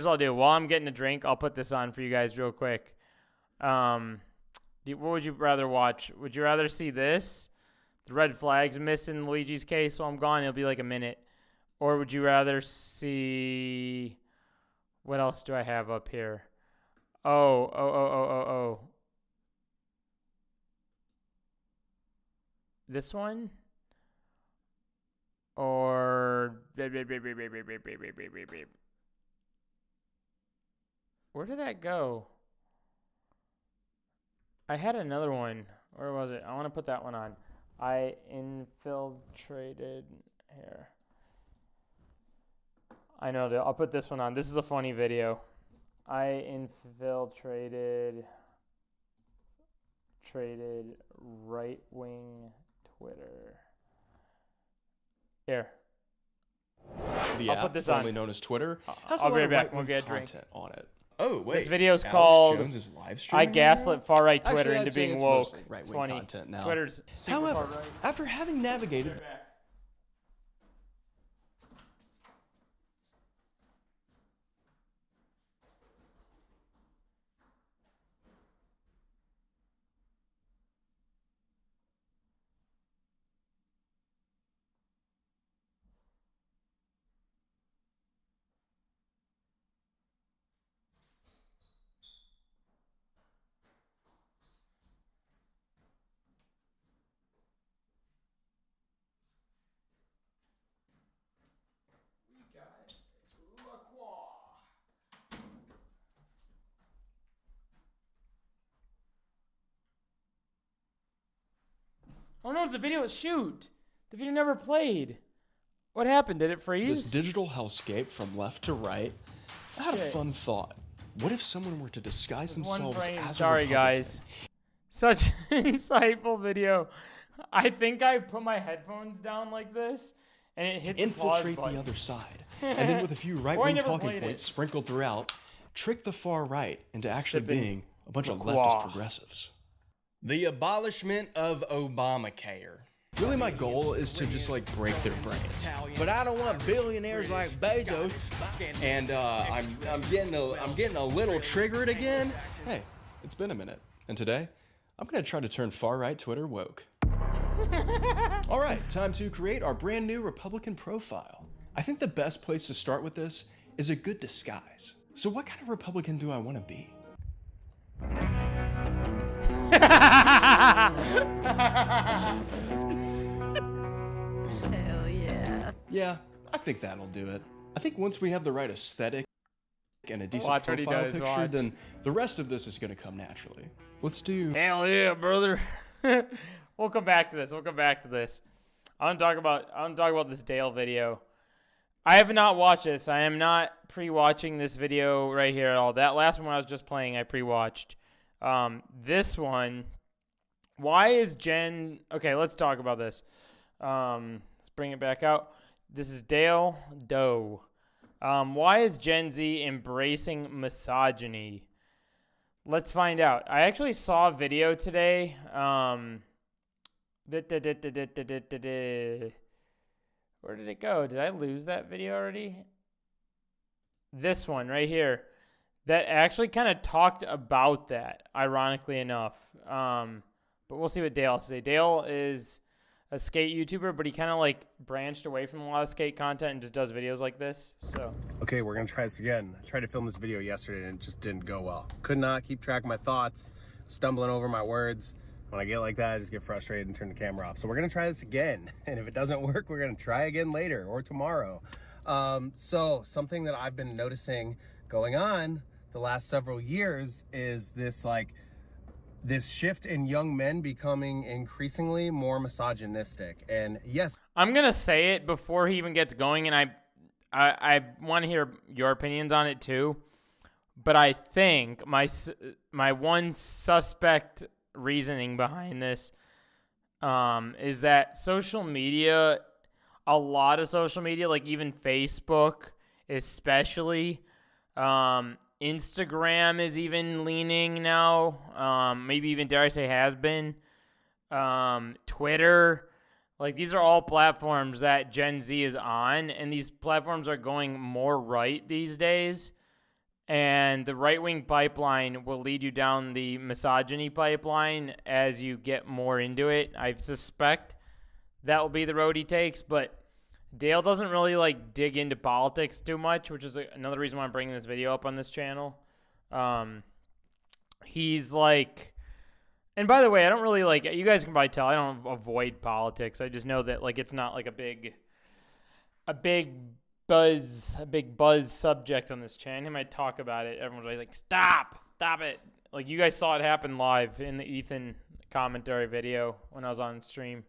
what I'll do. While I'm getting a drink, I'll put this on for you guys real quick. What would you rather watch? Would you rather see this? The red flag's missing Luigi's case while I'm gone. It'll be like a minute. Or would you rather see... What else do I have up here? Oh. This one? Or... Where did that go? I had another one. Where was it? I want to put that one on. I infiltrated here. I know. I'll put this one on. This is a funny video. I infiltrated right-wing Twitter. Here. The I'll app, put this formerly on. known as Twitter, has I'll a be lot right of back. right-wing We'll get a drink. content on it. Oh, wait. This video's Alex called Jones is live I streaming Gaslit Far Right Twitter Actually, into I'd say being it's woke. mostly It's right-wing funny. content now. Twitter's super However, far right. after having navigated... Right back. Oh no, the video, shoot. The video never played. What happened? Did it freeze? This digital hellscape from left to right. I had a fun thought. What if someone were to disguise themselves as Sorry, a Republican? guys. Such an insightful video. I think I put my headphones down like this, and it hit the pause Infiltrate button. the other side, and then with a few right-wing never talking played points it. sprinkled throughout, trick the far right into actually Sipping being a bunch of LaCroix. leftist progressives. The abolishment of Obamacare. Really, my goal is to just like break their brains. But I don't want billionaires like Bezos. And I'm getting a little triggered again. Hey, it's been a minute, and today I'm gonna try to turn far-right Twitter woke. All right, time to create our brand new Republican profile. I think the best place to start with this is a good disguise. So what kind of Republican do I want to be? Hell yeah. Yeah, I think that'll do it. I think once we have the right aesthetic and a decent Watch what he profile does, picture, watch. then the rest of this is gonna come naturally. Let's do. Hell yeah, brother. We'll come back to this. I want to talk about this Dale video. I have not watched this. I am not pre-watching this video right here at all. That last one I was just playing, I pre-watched. This one, why is Jen... Okay, let's talk about this. Let's bring it back out. This is Dale Doe. Why is Gen Z embracing misogyny? Let's find out. I actually saw a video today. Where did it go? Did I lose that video already? This one right here. That actually kind of talked about that, ironically enough. But we'll see what Dale has to say. Dale is a skate YouTuber, but he kind of like branched away from a lot of skate content and just does videos like this. So Okay, we're gonna try this again. I tried to film this video yesterday and it just didn't go well. Could not keep track of my thoughts, stumbling over my words. When I get like that, I just get frustrated and turn the camera off. So we're gonna try this again. And if it doesn't work, we're gonna try again later or tomorrow. So something that I've been noticing going on the last several years is this shift in young men becoming increasingly more misogynistic. And yes, I'm gonna say it before he even gets going, and I want to hear your opinions on it too. But I think my one suspect reasoning behind this is that social media, a lot of social media, like even Facebook especially, Instagram is even leaning now, maybe even dare I say has been, Twitter, like these are all platforms that Gen Z is on, and these platforms are going more right these days. And the right-wing pipeline will lead you down the misogyny pipeline as you get more into it. I suspect that will be the road he takes, but Dale doesn't really like dig into politics too much, which is another reason why I'm bringing this video up on this channel. He's like, and by the way, I don't really like, you guys can probably tell, I don't avoid politics. I just know that like it's not like a big buzz subject on this channel. He might talk about it. Everyone's like, stop it. Like you guys saw it happen live in the Ethan commentary video when I was on stream.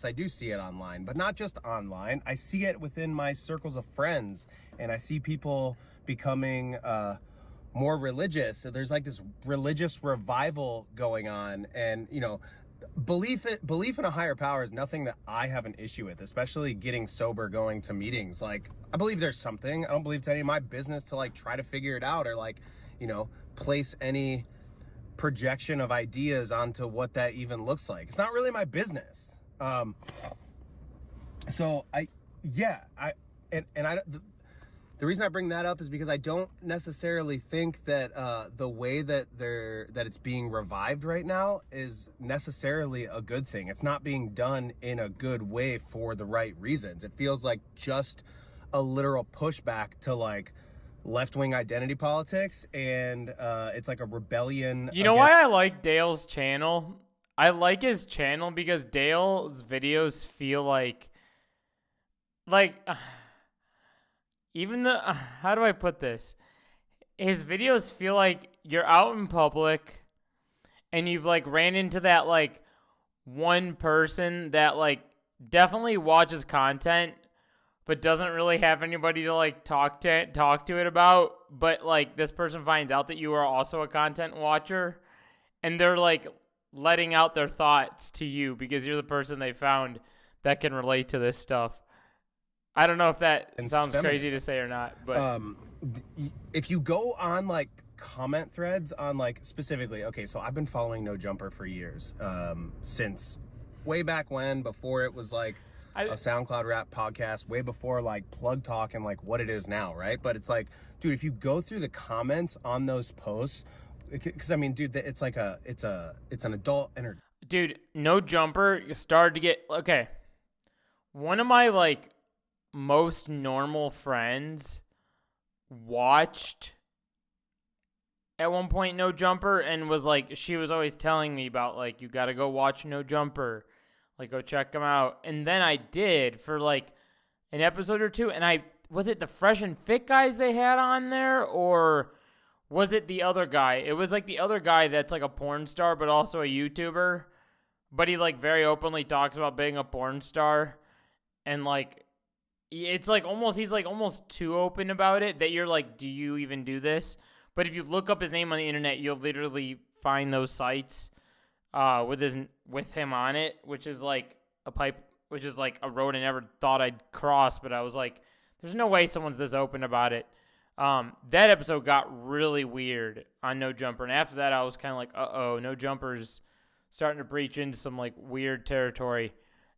I do see it online, but not just online. I see it within my circles of friends, and I see people becoming more religious. So there's like this religious revival going on, and you know, belief in a higher power is nothing that I have an issue with, especially getting sober, going to meetings. Like, I believe there's something. I don't believe it's any of my business to like try to figure it out or like, you know, place any projection of ideas onto what that even looks like. It's not really my business. The reason I bring that up is because I don't necessarily think that the way that it's being revived right now is necessarily a good thing. It's not being done in a good way for the right reasons. It feels like just a literal pushback to like left-wing identity politics, and it's like a rebellion. You know why I like Dale's channel? I like his channel because Dale's videos feel like even how do I put this? His videos feel like you're out in public and you've like ran into that like one person that like definitely watches content, but doesn't really have anybody to like talk to it about. But like this person finds out that you are also a content watcher, and they're like letting out their thoughts to you because you're the person they found that can relate to this stuff. I don't know if that sounds crazy to say or not, but if you go on like comment threads on like specifically, okay, so I've been following No Jumper for years, since way back when, before it was like a SoundCloud rap podcast, way before like Plug Talk and like what it is now, right? But it's like, dude, if you go through the comments on those posts, because I mean, dude, it's like it's an adult dude, No Jumper started to get okay. One of my like most normal friends watched at one point No Jumper and was like, she was always telling me about like, you got to go watch No Jumper, like go check them out. And then I did for like an episode or two, and was it the Fresh and Fit guys they had on there, or was it the other guy? It was like the other guy that's like a porn star but also a YouTuber, but he like very openly talks about being a porn star, and like it's like almost, he's like almost too open about it that you're like, do you even do this? But if you look up his name on the internet, you'll literally find those sites with him on it, which is like a road I never thought I'd cross. But I was like, there's no way someone's this open about it. That episode got really weird on No Jumper, and after that, I was kind of like, uh-oh, No Jumper's starting to breach into some like weird territory.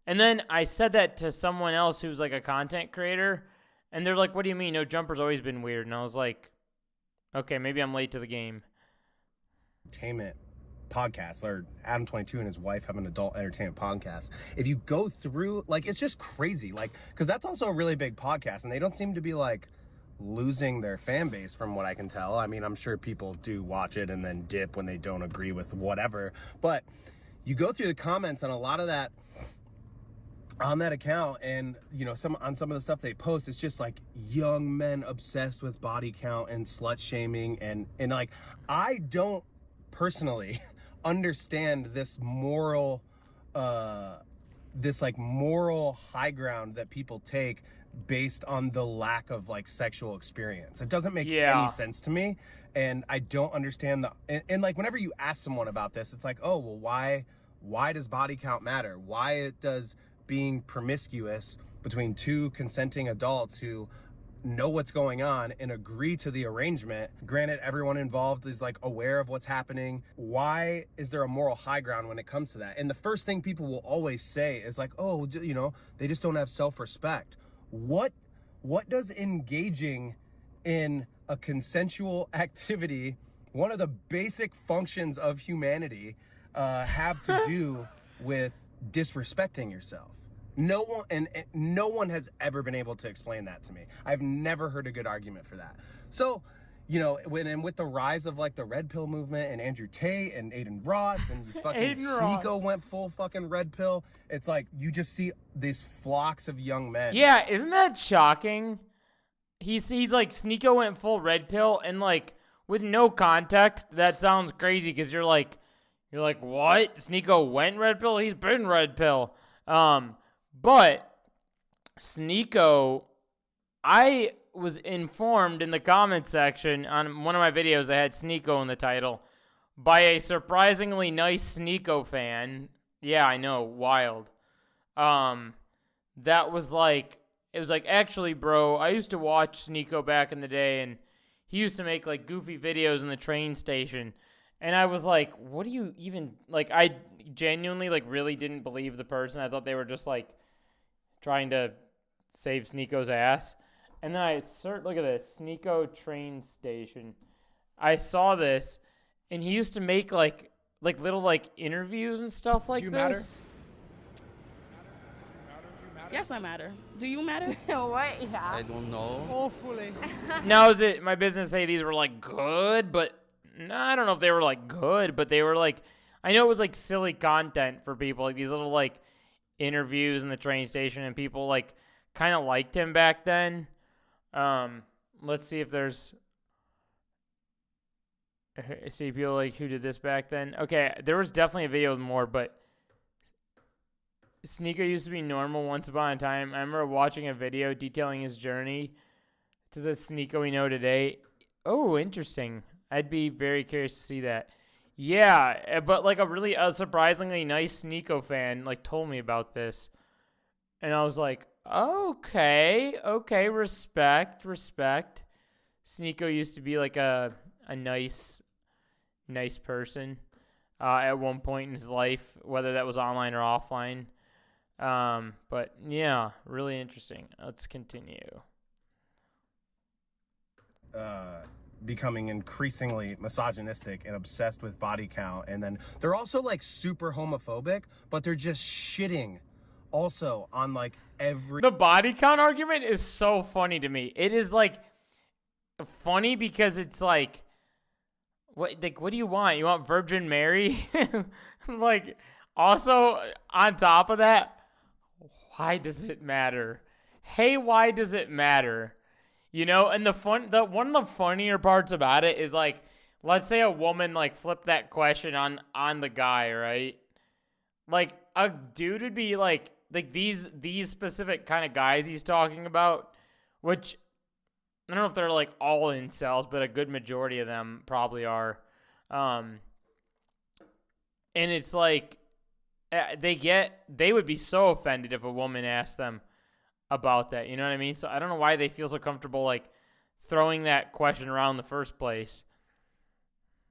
And then I said that to someone else who's like a content creator, and they're like, what do you mean? No Jumper's always been weird. And I was like, okay, maybe I'm late to the game. Entertainment podcast, or Adam 22 and his wife have an adult entertainment podcast. If you go through, like, it's just crazy, like, because that's also a really big podcast, and they don't seem to be like losing their fan base from what I can tell. I mean, I'm sure people do watch it and then dip when they don't agree with whatever, but you go through the comments on a lot of that on that account, and you know, some of the stuff they post, it's just like young men obsessed with body count and slut shaming, and like, I don't personally understand this moral moral high ground that people take based on the lack of like sexual experience. It doesn't make any sense to me, and I don't understand and like whenever you ask someone about this, it's like, oh well, why does body count matter? Why does being promiscuous between two consenting adults who know what's going on and agree to the arrangement, granted everyone involved is like aware of what's happening, why is there a moral high ground when it comes to that? And the first thing people will always say is like, oh, you know, they just don't have self-respect. What does engaging in a consensual activity, one of the basic functions of humanity, have to do with disrespecting yourself? No one, and no one has ever been able to explain that to me. I've never heard a good argument for that. So, you know, with the rise of like the red pill movement and Andrew Tate and Aiden Ross and fucking Sneeko went full fucking red pill, it's like you just see these flocks of young men. Yeah, isn't that shocking? He's like, Sneeko went full red pill, and like with no context, that sounds crazy because you're like, what? Sneeko went red pill? He's been red pill. But Sneeko, I was informed in the comment section on one of my videos that had Sneeko in the title by a surprisingly nice Sneeko fan. Yeah, I know, wild. That was like, it was like, actually, bro, I used to watch Sneeko back in the day, and he used to make like goofy videos in the train station. And I was like, what do you even, like, I genuinely like really didn't believe the person. I thought they were just like trying to save Sneeko's ass. And then I look at this, Sneeko train station. I saw this, and he used to make like little like interviews and stuff like this. Yes, I matter. Do you matter? What? Yeah. I don't know. Hopefully. Now, is it my business say these were like good, but no, I don't know if they were like good, but they were like, I know it was like silly content for people, like these little like interviews in the train station, and people like kind of liked him back then. Let's see if there's see people like who did this back then. Okay, there was definitely a video with more, but Sneeko used to be normal once upon a time. I remember watching a video detailing his journey to the Sneeko we know today. Oh, interesting. I'd be very curious to see that. Yeah, but like a really surprisingly nice Sneeko fan like told me about this. And I was like, okay, respect. Sneeko used to be like a nice person at one point in his life, whether that was online or offline. But yeah, really interesting. Let's continue. Becoming increasingly misogynistic and obsessed with body count, and then they're also like super homophobic, but they're just shitting also on like every. The body count argument is so funny to me. It is like funny because it's like what do you want? You want Virgin Mary? Like, also on top of that, why does it matter? Hey, why does it matter? You know, and one of the funnier parts about it is like, let's say a woman like flipped that question on the guy, right? Like a dude would be like these specific kind of guys he's talking about, which I don't know if they're like all incels, but a good majority of them probably are. And it's like they would be so offended if a woman asked them about that, you know what I mean? So I don't know why they feel so comfortable like throwing that question around in the first place.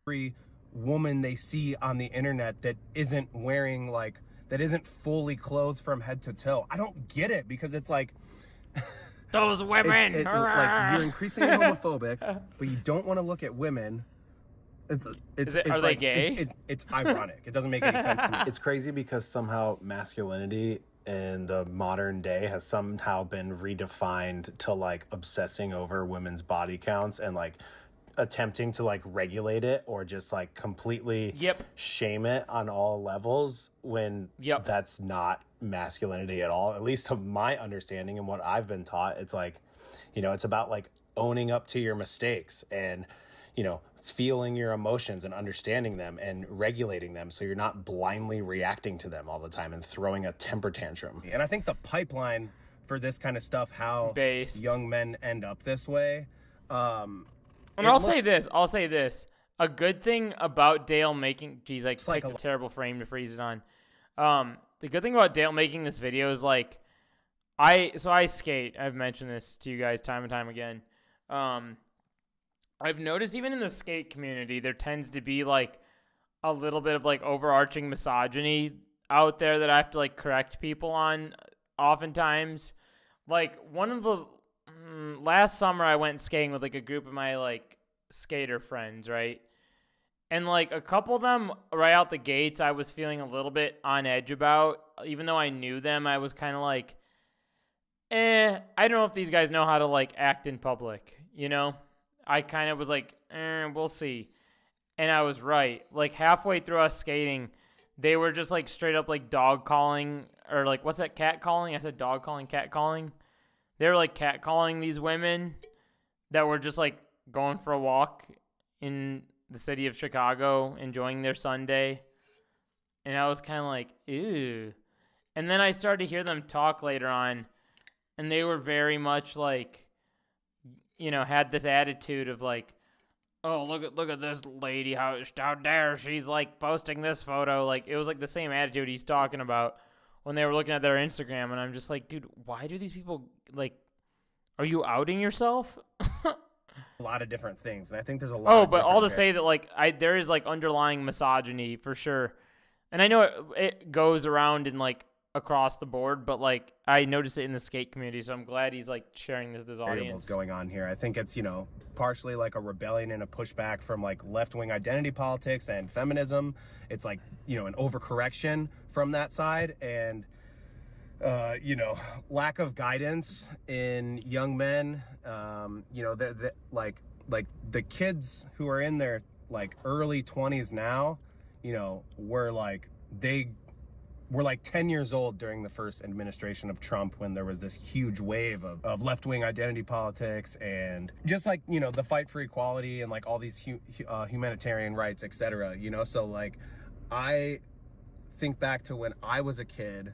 Every woman they see on the internet that isn't wearing like that isn't fully clothed from head to toe. I don't get it, because it's like those women. Like you're increasingly homophobic, but you don't want to look at women. Are they like, gay? It's ironic. It doesn't make any sense to me. It's crazy because somehow masculinity in the modern day has somehow been redefined to like obsessing over women's body counts and like attempting to like regulate it or just like completely shame it on all levels when that's not masculinity at all. At least to my understanding and what I've been taught, it's like, you know, it's about like owning up to your mistakes and, you know, feeling your emotions and understanding them and regulating them so you're not blindly reacting to them all the time and throwing a temper tantrum. And I think the pipeline for this kind of stuff, how young men end up this way. And I'll say this. A good thing about Dale making... Geez, I picked a terrible frame to freeze it on. The good thing about Dale making this video is like... I skate. I've mentioned this to you guys time and time again. I've noticed even in the skate community, there tends to be like a little bit of like overarching misogyny out there that I have to like correct people on oftentimes. Like one of the last summer I went skating with like a group of my like skater friends, right? And like a couple of them right out the gates, I was feeling a little bit on edge about. Even though I knew them, I was kind of like, I don't know if these guys know how to like act in public, you know? I kind of was like, we'll see. And I was right. Like halfway through us skating, they were just like straight up like dog calling, or like, what's that, cat calling? I said dog calling, cat calling. They were like cat calling these women that were just like going for a walk in the city of Chicago, enjoying their Sunday. And I was kind of like, ew. And then I started to hear them talk later on, and they were very much like, you know, had this attitude of like, oh, look at this lady, how dare she's like posting this photo. Like it was like the same attitude he's talking about when they were looking at their Instagram, and I'm just like, dude, why do these people like, are you outing yourself? A lot of different things, and I think there's a lot. But all to say that like there is like underlying misogyny for sure, and I know it goes around in like across the board, but like I noticed it in the skate community, so I'm glad he's like sharing this with his audience. Going on here, I think it's, you know, partially like a rebellion and a pushback from like left-wing identity politics and feminism. It's like, you know, an overcorrection from that side, and you know, lack of guidance in young men. You know, like the kids who are in their like early 20s now, you know, were like 10 years old during the first administration of Trump, when there was this huge wave of left-wing identity politics and just like, you know, the fight for equality and like all these humanitarian rights, etc. You know, so like I think back to when I was a kid,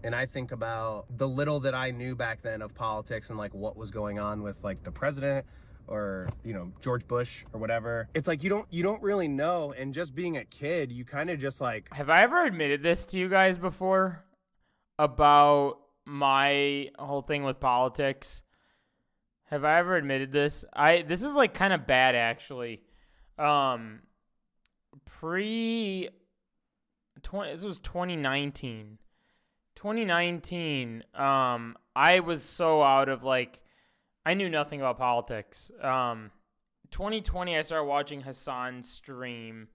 and I think about the little that I knew back then of politics and like what was going on with like the president or, you know, George Bush or whatever. It's like you don't really know, and just being a kid, you kind of just like... Have I ever admitted this to you guys before about my whole thing with politics? Have I ever admitted this? This is like kind of bad actually. This was 2019. 2019, I was so out of like, I knew nothing about politics. 2020, I started watching Hassan's stream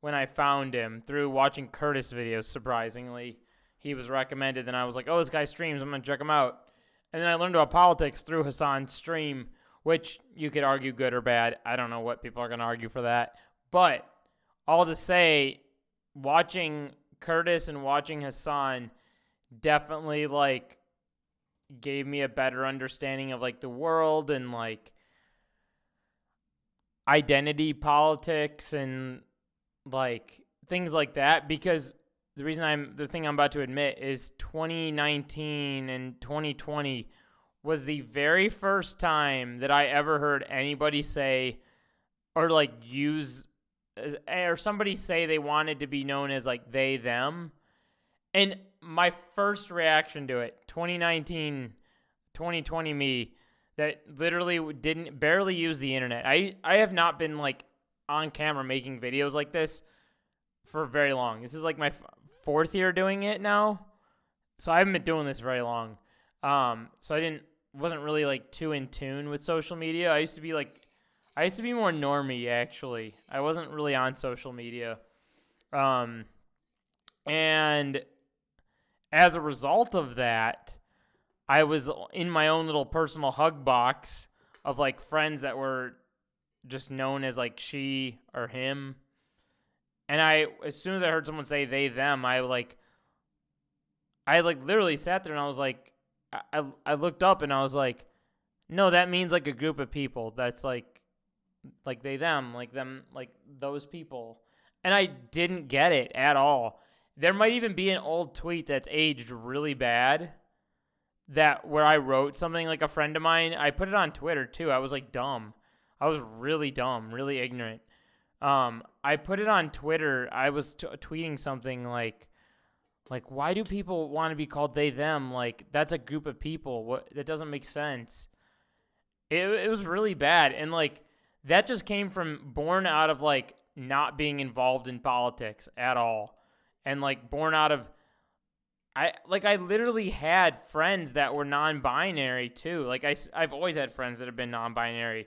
when I found him through watching Kurtis videos, surprisingly. He was recommended, and I was like, oh, this guy streams, I'm going to check him out. And then I learned about politics through Hassan's stream, which you could argue good or bad. I don't know what people are going to argue for that. But all to say, watching Kurtis and watching Hassan definitely like gave me a better understanding of like the world and like identity politics and like things like that, because the thing I'm about to admit is 2019 and 2020 was the very first time that I ever heard anybody say or like use or somebody say they wanted to be known as like they, them. And my first reaction to it, 2019, 2020 me, that literally barely use the internet. I have not been like on camera making videos like this for very long. This is like my fourth year doing it now. So I haven't been doing this very long. So I wasn't really like too in tune with social media. I used to be more normie actually. I wasn't really on social media. And as a result of that, I was in my own little personal hug box of like friends that were just known as like she or him. And as soon as I heard someone say they, them, I literally sat there and I was like, I looked up and I was like, no, that means like a group of people. That's like they, them, like those people. And I didn't get it at all. There might even be an old tweet that's aged really bad where I wrote something like a friend of mine. I put it on Twitter too. I was like dumb. I was really dumb, really ignorant. I put it on Twitter. I was tweeting something like, why do people want to be called they, them? Like, that's a group of people. That doesn't make sense. It was really bad. And like, that just came from born out of like not being involved in politics at all. And like born out of, I literally had friends that were non-binary too. Like I've always had friends that have been non-binary.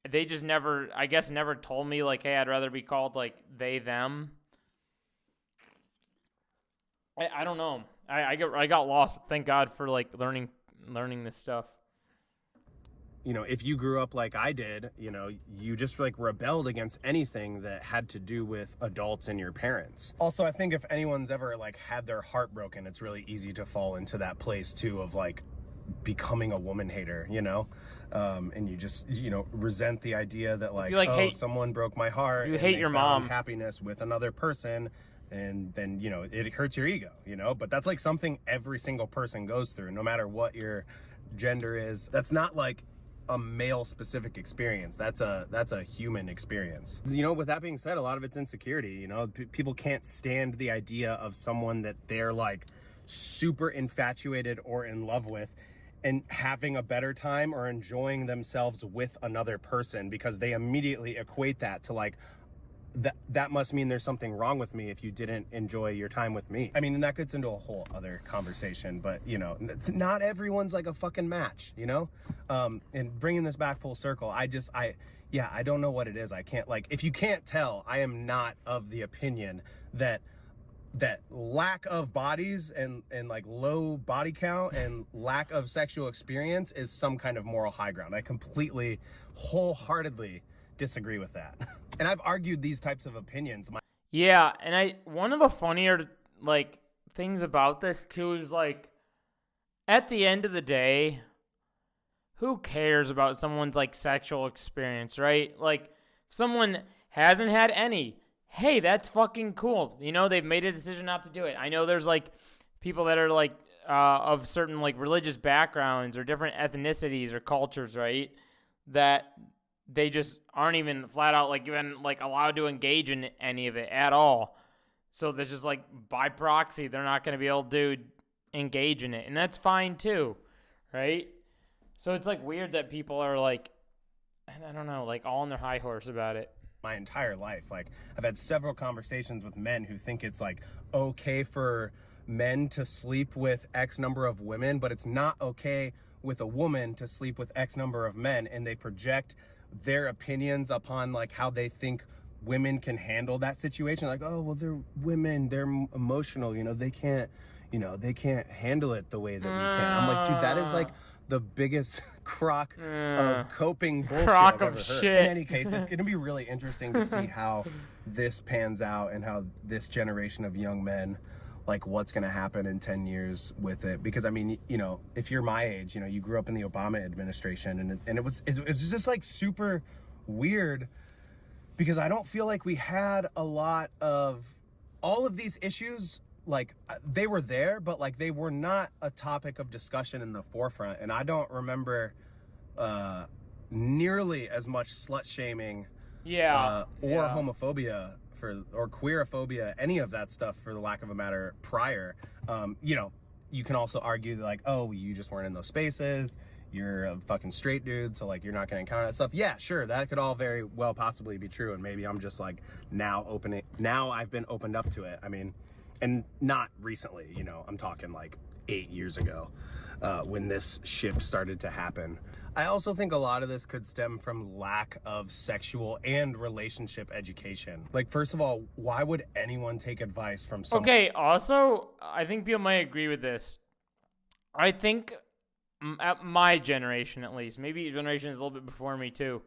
They just never told me like, hey, I'd rather be called like they, them. I don't know. I got lost, but thank God for like learning this stuff. You know, if you grew up like I did, you know, you just like rebelled against anything that had to do with adults and your parents. Also, I think if anyone's ever like had their heart broken, it's really easy to fall into that place too of like becoming a woman hater, you know? And you just, you know, resent the idea that like, someone broke my heart. You hate your mom. Happiness with another person. And then, you know, it hurts your ego, you know? But that's like something every single person goes through, no matter what your gender is. That's not like a male specific experience. That's a human experience. You know, with that being said, a lot of it's insecurity. You know, people can't stand the idea of someone that they're like super infatuated or in love with and having a better time or enjoying themselves with another person, because they immediately equate that to like, that must mean there's something wrong with me if you didn't enjoy your time with me. I mean, and that gets into a whole other conversation, but you know, not everyone's like a fucking match, you know? And bringing this back full circle, I don't know what it is. I can't, like, if you can't tell, I am not of the opinion that lack of bodies and like low body count and lack of sexual experience is some kind of moral high ground. I completely, wholeheartedly disagree with that. And I've argued these types of opinions. Yeah, and one of the funnier like things about this too is like, at the end of the day, who cares about someone's like sexual experience, right? Like, if someone hasn't had any, hey, that's fucking cool. You know, they've made a decision not to do it. I know there's like people that are like of certain like religious backgrounds or different ethnicities or cultures, right? That they just aren't even flat out like even like allowed to engage in any of it at all. So there's just like by proxy, they're not going to be able to engage in it, and that's fine too, right? So it's like weird that people are like, I don't know, like all on their high horse about it. My entire life, like I've had several conversations with men who think it's like okay for men to sleep with X number of women, but it's not okay with a woman to sleep with X number of men, and they project their opinions upon like how they think women can handle that situation. Like, oh, well, they're women, they're emotional, they can't handle it the way that we can. I'm like, dude, that is like the biggest crock of coping bullshit Crock I've of ever heard. shit. In any case, it's gonna be really interesting to see how this pans out and how this generation of young men, like what's gonna happen in 10 years with it. Because I mean, if you're my age, you grew up in the Obama administration, and it was just like super weird, because I don't feel like we had a lot of all of these issues. Like they were there, but like they were not a topic of discussion in the forefront. And I don't remember nearly as much slut shaming or homophobia or queerophobia, any of that stuff, for the lack of a matter, prior. You can also argue that like, oh, you just weren't in those spaces, you're a fucking straight dude, so like you're not gonna encounter that stuff. Yeah, sure, that could all very well possibly be true, and maybe I'm just like now I've been opened up to it. I mean, and not recently, I'm talking like 8 years ago, when this shift started to happen. I also think a lot of this could stem from lack of sexual and relationship education. Like, first of all, why would anyone take advice from someone? Okay, also, I think people might agree with this. I think at my generation, at least, maybe your generation is a little bit before me too,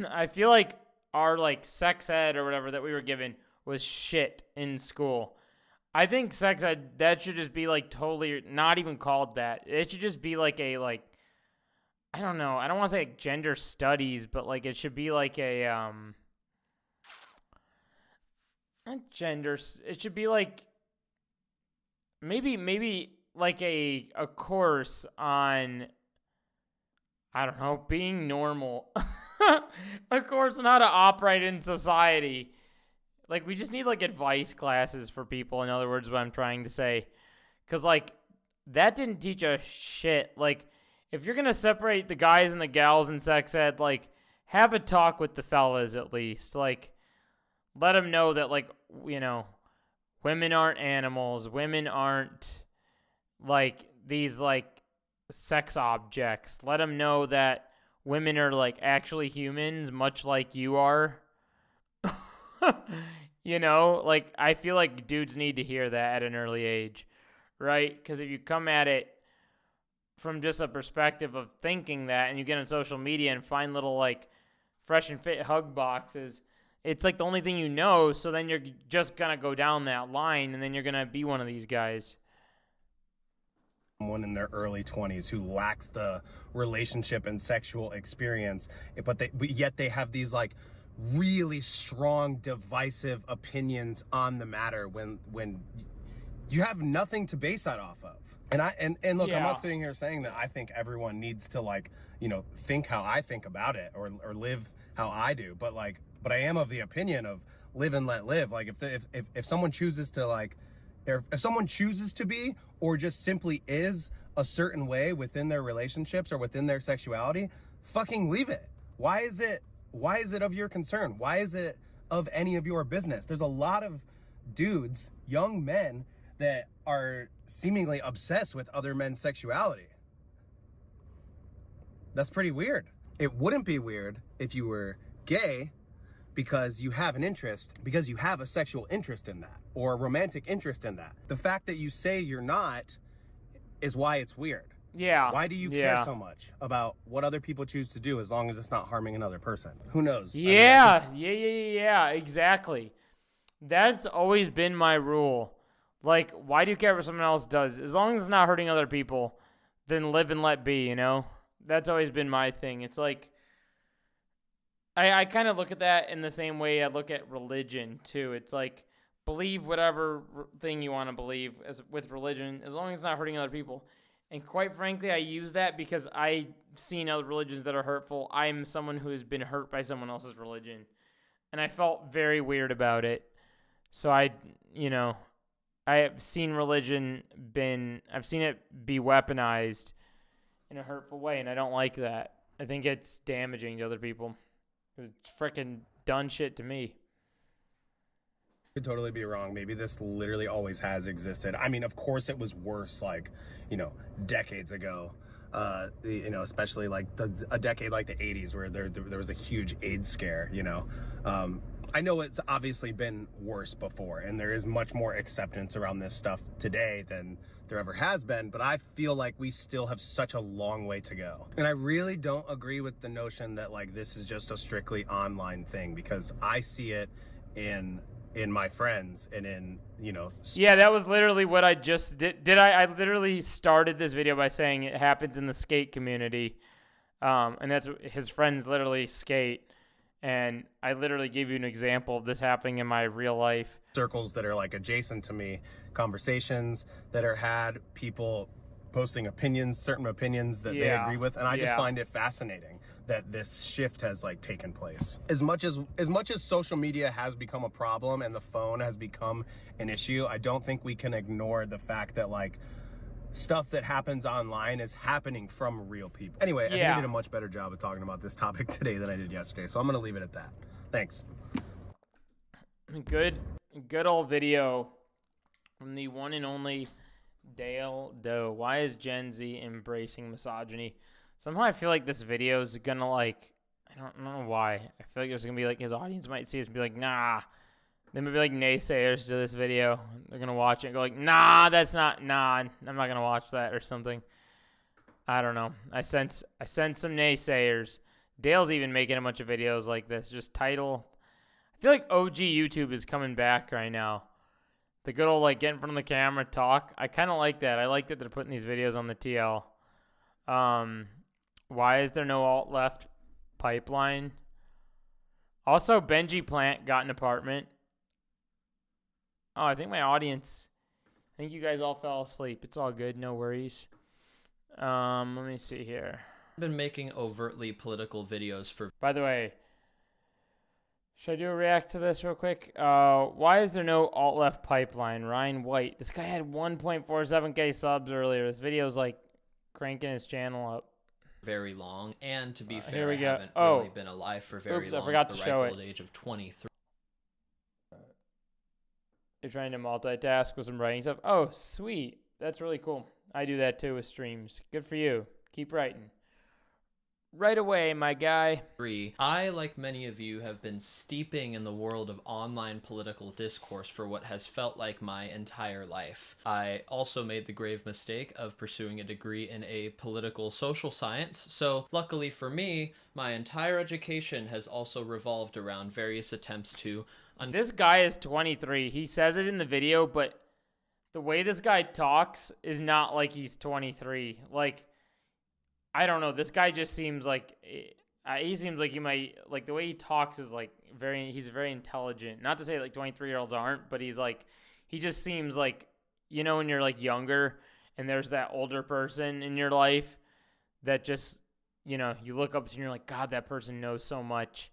I feel like our like sex ed or whatever that we were given was shit in school. I think sex ed, that should just be like totally not even called that. It should just be like a like, I don't know. I don't want to say like gender studies, but like it should be like a not gender. It should be like maybe like a course on, I don't know, being normal. A course on how to operate in society. Like, we just need, like, advice classes for people, in other words, what I'm trying to say. Because, like, that didn't teach us shit. Like, if you're going to separate the guys and the gals in sex ed, like, have a talk with the fellas at least. Like, let them know that, like, women aren't animals. Women aren't, like, these, like, sex objects. Let them know that women are, like, actually humans, much like you are. Like, I feel like dudes need to hear that at an early age, right? Because if you come at it from just a perspective of thinking that, and you get on social media and find little, like, fresh and fit hug boxes, it's like the only thing you know, so then you're just gonna go down that line, and then you're gonna be one of these guys. Someone in their early 20s who lacks the relationship and sexual experience, but yet they have these, like, really strong divisive opinions on the matter when you have nothing to base that off of. And look, I'm not sitting here saying that I think everyone needs to, like, think how I think about it or live how I do, but I am of the opinion of live and let live. Like, if someone chooses to, like, if someone chooses to be or just simply is a certain way within their relationships or within their sexuality, fucking leave it. Why is it of your concern? Why is it of any of your business? There's a lot of dudes, young men, that are seemingly obsessed with other men's sexuality. That's pretty weird. It wouldn't be weird if you were gay because you have an interest, because you have a sexual interest in that or a romantic interest in that. The fact that you say you're not is why it's weird. Yeah. Why do you care so much about what other people choose to do as long as it's not harming another person? Who knows? Yeah, exactly. That's always been my rule. Like, why do you care what someone else does? As long as it's not hurting other people, then live and let be, That's always been my thing. It's like, I kind of look at that in the same way I look at religion, too. It's like, believe whatever thing you want to believe with religion, as long as it's not hurting other people. And quite frankly, I use that because I've seen other religions that are hurtful. I'm someone who has been hurt by someone else's religion. And I felt very weird about it. So I have seen I've seen it be weaponized in a hurtful way, and I don't like that. I think it's damaging to other people. It's freaking done shit to me. Could totally be wrong. Maybe this literally always has existed. I mean, of course it was worse, like, decades ago. Especially like a decade like the 80s where there was a huge AIDS scare, I know it's obviously been worse before, and there is much more acceptance around this stuff today than there ever has been, but I feel like we still have such a long way to go. And I really don't agree with the notion that like this is just a strictly online thing, because I see it in my friends and in, Yeah, that was literally what I just did. I literally started this video by saying it happens in the skate community. And that's his friends literally skate. And I literally gave you an example of this happening in my real life. Circles that are like adjacent to me, conversations that are had, people posting opinions, certain opinions that they agree with. And I just find it fascinating that this shift has like taken place. As much as social media has become a problem and the phone has become an issue, I don't think we can ignore the fact that like stuff that happens online is happening from real people. Anyway, I think I did a much better job of talking about this topic today than I did yesterday, so I'm gonna leave it at that. Thanks. Good old video from the one and only Dale Doe. Why is Gen Z embracing misogyny? Somehow I feel like this video is gonna like, I don't know why. I feel like there's gonna be like, his audience might see this and be like, nah. There might be like naysayers to this video. They're gonna watch it and go like, nah, I'm not gonna watch that or something. I don't know. I sense some naysayers. Dale's even making a bunch of videos like this. Just title. I feel like OG YouTube is coming back right now. The good old like get in front of the camera, talk. I kind of like that. I like that they're putting these videos on the TL. Why is there no alt left pipeline? Also, Benji Plant got an apartment. Oh, I think I think you guys all fell asleep. It's all good. No worries. Let me see here. I've been making overtly political videos for... By the way, should I do a react to this real quick? Why is there no alt-left pipeline? Ryan White. This guy had 1.47k subs earlier. This video's like cranking his channel up. Very long. And to be fair, here we I go. haven't really been alive for very long. I forgot at to the show ripe it. old age of 23. You're trying to multitask with some writing stuff. Oh, sweet. That's really cool. I do that too with streams. Good for you. Keep writing. Right away, my guy. I, like many of you, have been steeping in the world of online political discourse for what has felt like my entire life. I also made the grave mistake of pursuing a degree in a political social science, so luckily for me, my entire education has also revolved around various attempts to... This guy is 23. He says it in the video, but the way this guy talks is not like he's 23. Like, I don't know. This guy just seems like he seems like he might, like, the way he talks is like he's very intelligent. Not to say like 23-year-olds aren't, but he's like, he just seems like, when you're like younger and there's that older person in your life that just, you look up to and you're like, God, that person knows so much.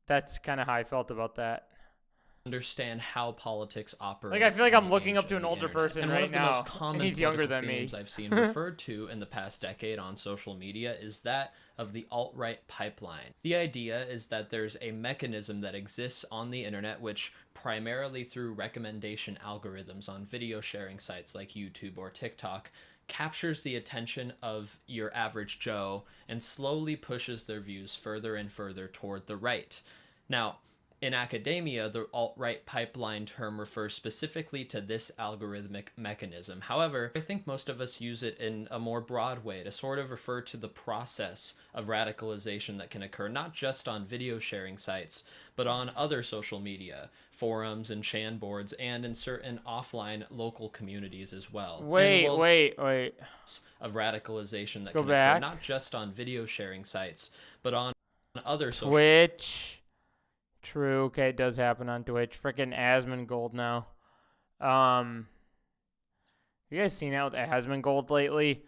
That's kind of how I felt about that. Understand how politics operates. Like, I feel like I'm looking up to an older person and right one of the now, most common and he's younger political than me. themes I've seen referred to in the past decade on social media is that of the alt-right pipeline. The idea is that there's a mechanism that exists on the internet which, primarily through recommendation algorithms on video sharing sites like YouTube or TikTok, captures the attention of your average Joe and slowly pushes their views further and further toward the right. Now, in academia, the alt-right pipeline term refers specifically to this algorithmic mechanism. However, I think most of us use it in a more broad way to sort of refer to the process of radicalization that can occur not just on video sharing sites, but on other social media, forums and Shan boards, and in certain offline local communities as well. Wait. Of radicalization that go can back. occur not just on video sharing sites, but on other social... Twitch True. Okay, it does happen on Twitch. Freaking Asmongold now. You guys seen that with Asmongold lately?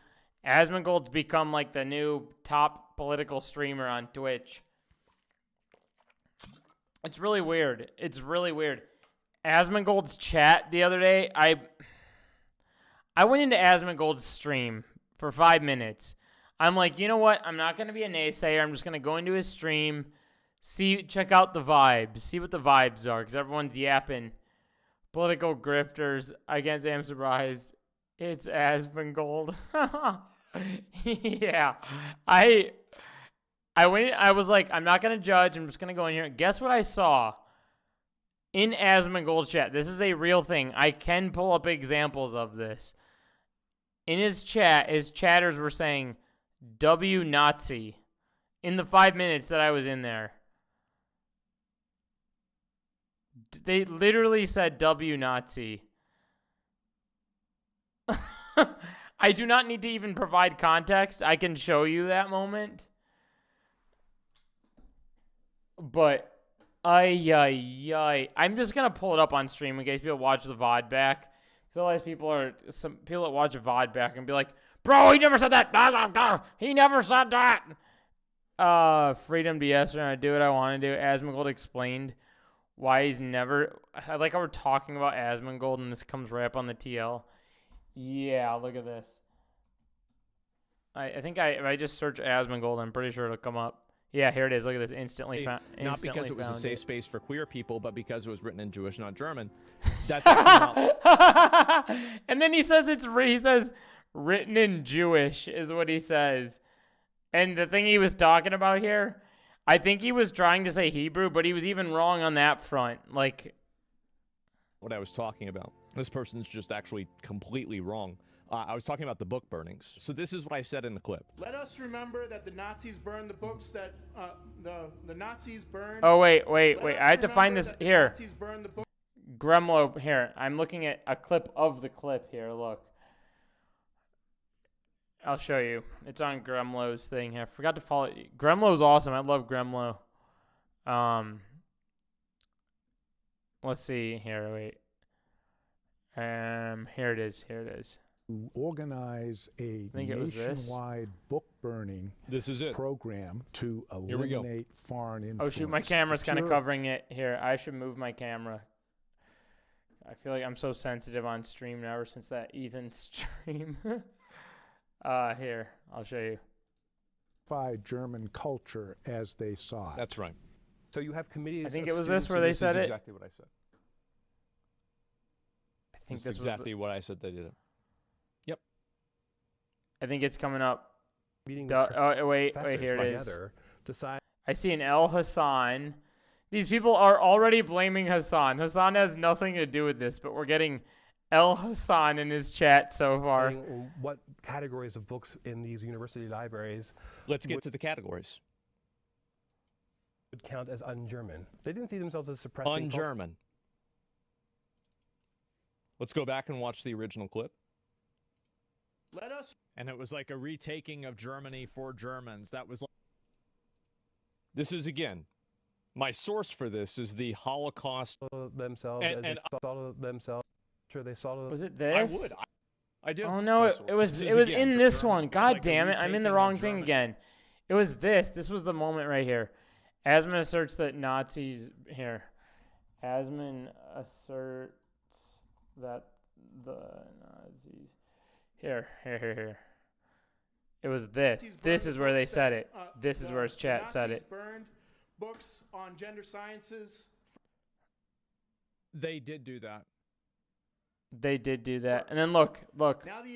Asmongold's become like the new top political streamer on Twitch. It's really weird. It's really weird. Asmongold's chat the other day, I went into Asmongold's stream for 5 minutes. I'm like, you know what? I'm not going to be a naysayer. I'm just going to go into his stream, check out the vibes, see what the vibes are, because everyone's yapping. Political grifters. Against am surprised. It's Asmongold. Yeah. I went, I was like, I'm not going to judge. I'm just going to go in here. Guess what I saw? In Asmongold chat. This is a real thing. I can pull up examples of this. In his chat, his chatters were saying, W Nazi. In the 5 minutes that I was in there. They literally said W Nazi. I do not need to even provide context. I can show you that moment. But, I'm just going to pull it up on stream in case people watch the VOD back. Because otherwise some people that watch a VOD back and be like, bro, he never said that. He never said that. Freedom to yes or no, do what I want to do. Asmongold explained why he's never. I like how we're talking about Asmongold and this comes right up on the TL. Yeah, look at this. I think if I just search Asmongold, I'm pretty sure it'll come up. Yeah, here it is. Look at this. Instantly found. Not because it was a safe space for queer people, but because it was written in Jewish, not German. That's and then he says he says written in Jewish is what he says. And the thing he was talking about here, I think he was trying to say Hebrew, but he was even wrong on that front. Like what I was talking about. This person's just actually completely wrong. I was talking about the book burnings. So this is what I said in the clip. Let us remember that the Nazis burned the books that the Nazis burned. Oh, wait. I have to find this here. Gremlo, here. I'm looking at a clip of the clip here. Look. I'll show you. It's on Gremlo's thing here. I forgot to follow it. Gremlo's awesome. I love Gremlo. Let's see here. Wait. Here it is. Organize a nationwide book burning program to eliminate foreign influence. Oh shoot, my camera's kind of covering it. Here, I should move my camera. I feel like I'm so sensitive on stream now ever since that Ethan stream. Here, I'll show you. German culture as they saw it. That's right. So you have committees. I think it was this where they said it. Exactly what I said. I think this is exactly what I said they did it. Yep. I think it's coming up. Wait, here it is. I see an El Hassan. These people are already blaming Hassan. Hassan has nothing to do with this, but we're getting El Hassan in his chat so far. What categories of books in these university libraries? Let's get to the categories. Would count as un-German. They didn't see themselves as suppressing. Un-German. Let's go back and watch the original clip. Let us. And it was like a retaking of Germany for Germans. That was. This is again. My source for this is the Holocaust themselves. And saw themselves. Sure, they saw. Was it this? I would. I do. Oh no, it was in this one. God damn it! I'm in the wrong thing again. It was this. This was the moment right here. Asman asserts that Nazis here. Asman asserts that the Nazis here. It was this. This is where they said it. This is where his chat said it. Burned books on gender sciences. They did do that. They did do that. And then look.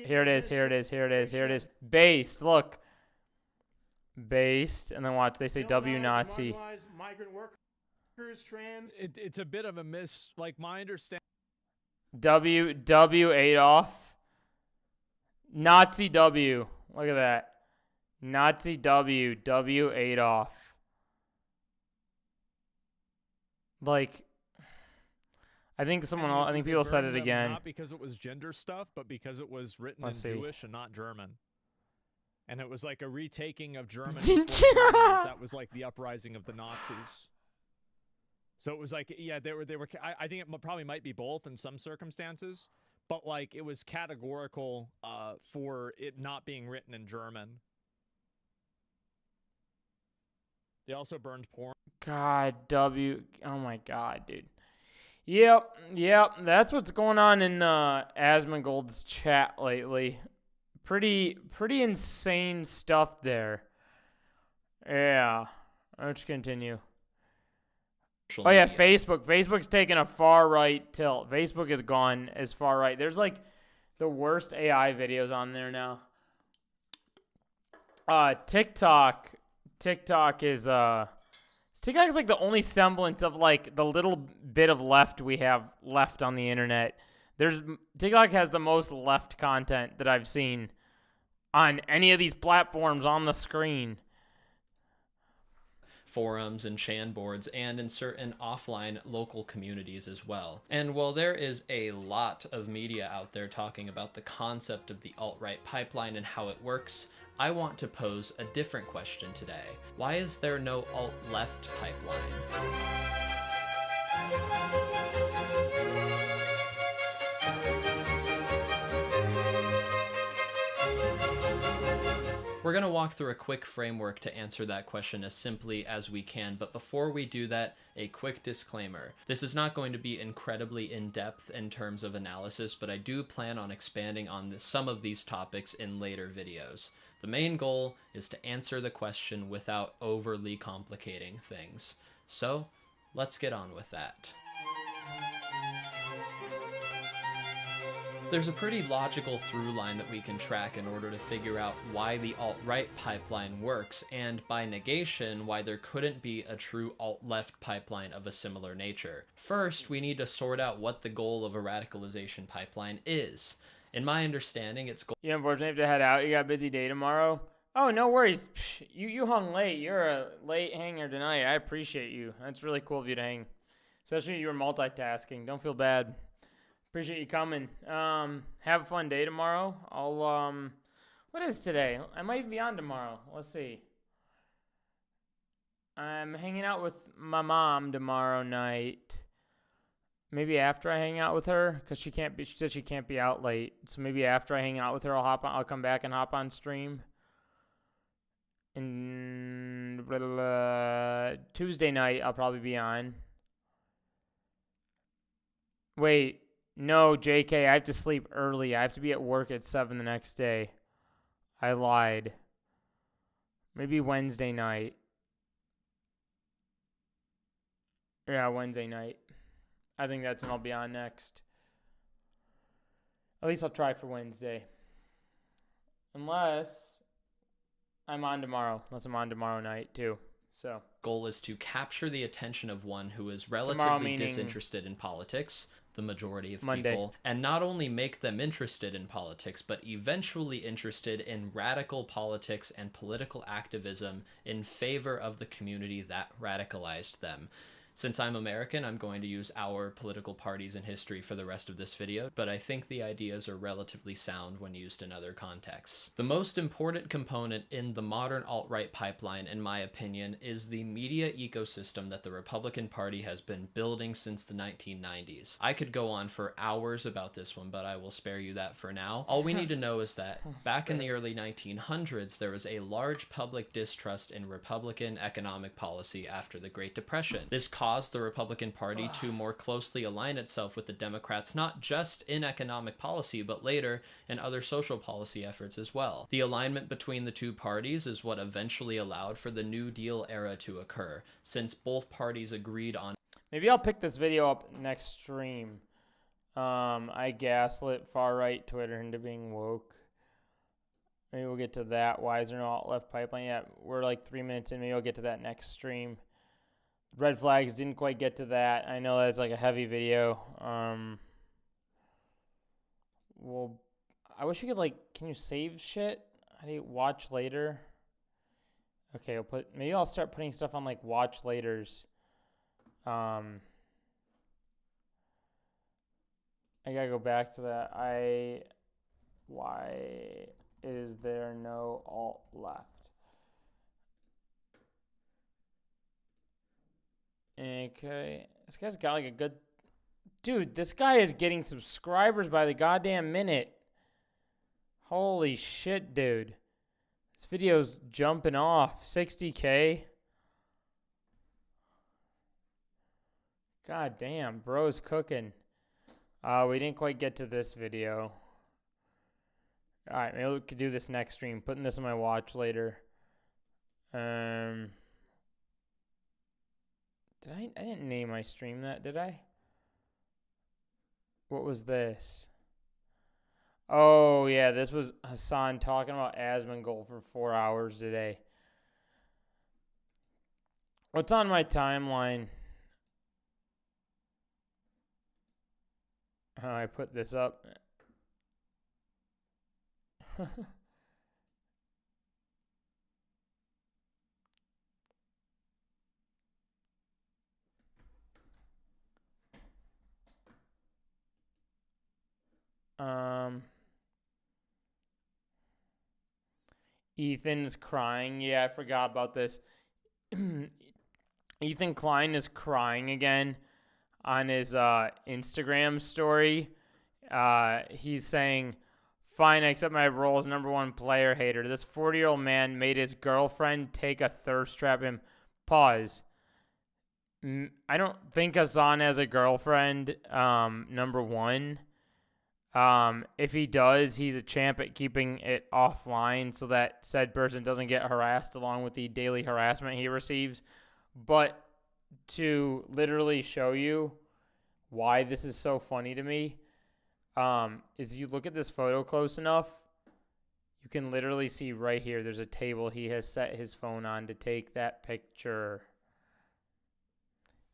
Here it is. Based. Look. Based. And then watch. They say W Nazi. Migrant workers, trans. It's a bit of a miss. Like my understanding. W Adolf. Nazi W. Look at that. Nazi W Adolf. Like, I think people said it again. Not because it was gender stuff, but because it was written in Jewish and not German. And it was like a retaking of Germany. That was like the uprising of the Nazis. So it was like, yeah, they were. I think it probably might be both in some circumstances, but like it was categorical for it not being written in German. They also burned porn. God, oh my God, dude. Yep, that's what's going on in Asmongold's chat lately. Pretty insane stuff there. Yeah, let's continue. Oh yeah, Facebook. Facebook's taking a far right tilt. Facebook has gone as far right. There's like the worst AI videos on there now. TikTok is TikTok is like the only semblance of like the little bit of left we have left on the internet. TikTok has the most left content that I've seen on any of these platforms on the screen. Forums and Chan boards, and in certain offline local communities as well. And while there is a lot of media out there talking about the concept of the alt-right pipeline and how it works, I want to pose a different question today. Why is there no alt-left pipeline? We're going to walk through a quick framework to answer that question as simply as we can, but before we do that, a quick disclaimer. This is not going to be incredibly in-depth in terms of analysis, but I do plan on expanding on some of these topics in later videos. The main goal is to answer the question without overly complicating things. So, let's get on with that. There's a pretty logical through line that we can track in order to figure out why the alt-right pipeline works, and by negation, why there couldn't be a true alt-left pipeline of a similar nature. First, we need to sort out what the goal of a radicalization pipeline is. In my understanding, its goal— You unfortunately have to head out. You got a busy day tomorrow. Oh, no worries. You hung late. You're a late hanger tonight. I appreciate you. That's really cool of you to hang. Especially you were multitasking. Don't feel bad. Appreciate you coming. Have a fun day tomorrow. What is today? I might even be on tomorrow. Let's see. I'm hanging out with my mom tomorrow night. Maybe after I hang out with her, because she said she can't be out late. So maybe after I hang out with her, I'll come back and hop on stream. And Tuesday night, I'll probably be on. Wait. No, JK, I have to sleep early. I have to be at work at 7 the next day. I lied. Maybe Wednesday night. Yeah, Wednesday night. I think that's when I'll be on next. At least I'll try for Wednesday. Unless I'm on tomorrow. Unless I'm on tomorrow night, too. So. Goal is to capture the attention of one who is relatively disinterested in politics, the majority of people, and not only make them interested in politics, but eventually interested in radical politics and political activism in favor of the community that radicalized them. Since I'm American, I'm going to use our political parties in history for the rest of this video, but I think the ideas are relatively sound when used in other contexts. The most important component in the modern alt-right pipeline, in my opinion, is the media ecosystem that the Republican Party has been building since the 1990s. I could go on for hours about this one, but I will spare you that for now. All we need to know is that back in the early 1900s, there was a large public distrust in Republican economic policy after the Great Depression. This caused the Republican Party to more closely align itself with the Democrats, not just in economic policy, but later in other social policy efforts as well. The alignment between the two parties is what eventually allowed for the New Deal era to occur, since both parties agreed on— Maybe I'll pick this video up next stream. I gaslit far-right Twitter into being woke. Maybe we'll get to that. Why is there no alt-left pipeline? Yeah, we're like 3 minutes in. Maybe I'll get to that next stream. Red flags, didn't quite get to that. I know that's like a heavy video. Well, I wish you could like, can you save shit? How do you watch later? Okay, maybe I'll start putting stuff on like watch laters. I gotta go back to that. Why is there no alt left? Okay. This guy's got like a good... Dude, this guy is getting subscribers by the goddamn minute. Holy shit, dude. This video's jumping off. 60K. God damn, bro's cooking. We didn't quite get to this video. Alright, maybe we could do this next stream. Putting this on my watch later. I didn't name my stream that, did I? What was this? Oh, yeah, this was Hassan talking about Asmongold for 4 hours today. What's on my timeline? Oh, I put this up. Ethan's crying. Yeah, I forgot about this. Ethan Klein is crying again on his Instagram story. He's saying, "Fine, I accept my role as #1 player hater. This 40-year-old man made his girlfriend take a thirst trap him." Pause. I don't think Hassan has a girlfriend, #1. If he does, he's a champ at keeping it offline so that said person doesn't get harassed along with the daily harassment he receives. But to literally show you why this is so funny to me, is you look at this photo close enough, you can literally see right here, there's a table he has set his phone on to take that picture.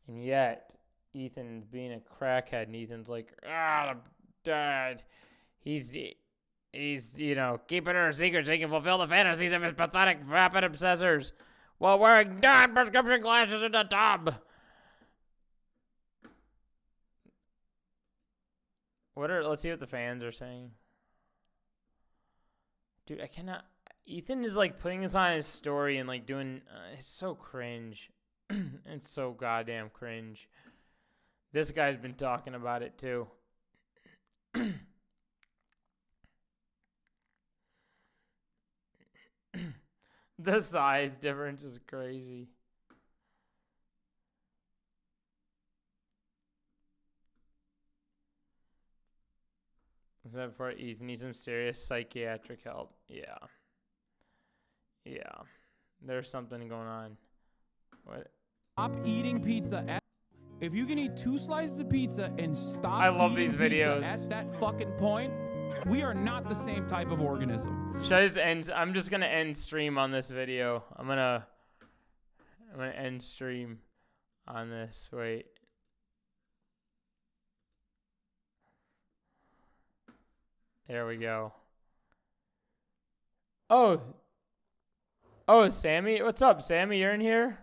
And yet, Ethan's being a crackhead, and Ethan's like, Dad, he's, you know, keeping her a secret so he can fulfill the fantasies of his pathetic, vapid obsessors while wearing non-prescription glasses in the tub. Let's see what the fans are saying. Dude, I cannot. Ethan is like putting this on his story and like doing. It's so cringe. It's so goddamn cringe. This guy's been talking about it too. The size difference is crazy. Is that for Ethan needs some serious psychiatric help? Yeah. Yeah. There's something going on. What? Stop eating pizza. If you can eat 2 slices of pizza and stop I love eating these pizza videos. at that fucking point, we are not the same type of organism. Should I just end? I'm just gonna end stream on this video. I'm gonna end stream on this. Wait. There we go. Oh, Sammy, what's up, Sammy? You're in here.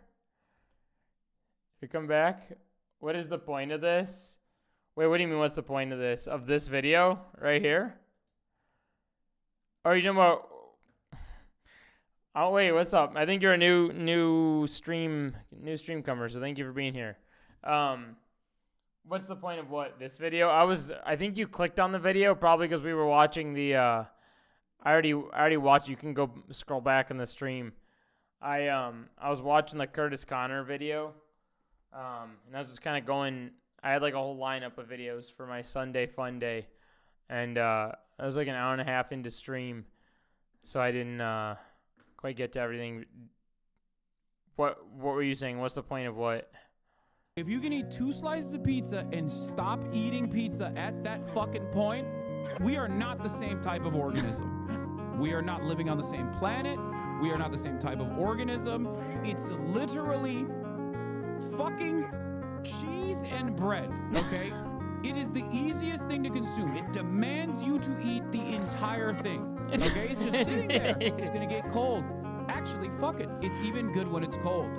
You come back. What is the point of this? Wait, what do you mean? What's the point of this? Of this video right here? Or are you talking about? Oh wait, what's up? I think you're a new streamcomer, so thank you for being here. What's the point of what? This video? I think you clicked on the video probably because we were watching the I already watched. You can go scroll back in the stream. I was watching the Kurtis Connor video. And I was just kind of going. I had like a whole lineup of videos for my Sunday fun day, and I was like an hour and a half into stream, so I didn't quite get to everything. What were you saying? What's the point of what? If you can eat 2 slices of pizza and stop eating pizza at that fucking point, we are not the same type of organism. We are not living on the same planet. We are not the same type of organism. It's literally fucking cheese and bread, okay? It is the easiest thing to consume. It demands you to eat the entire thing, okay? It's just sitting there. It's gonna get cold. Actually, fuck it. It's even good when it's cold.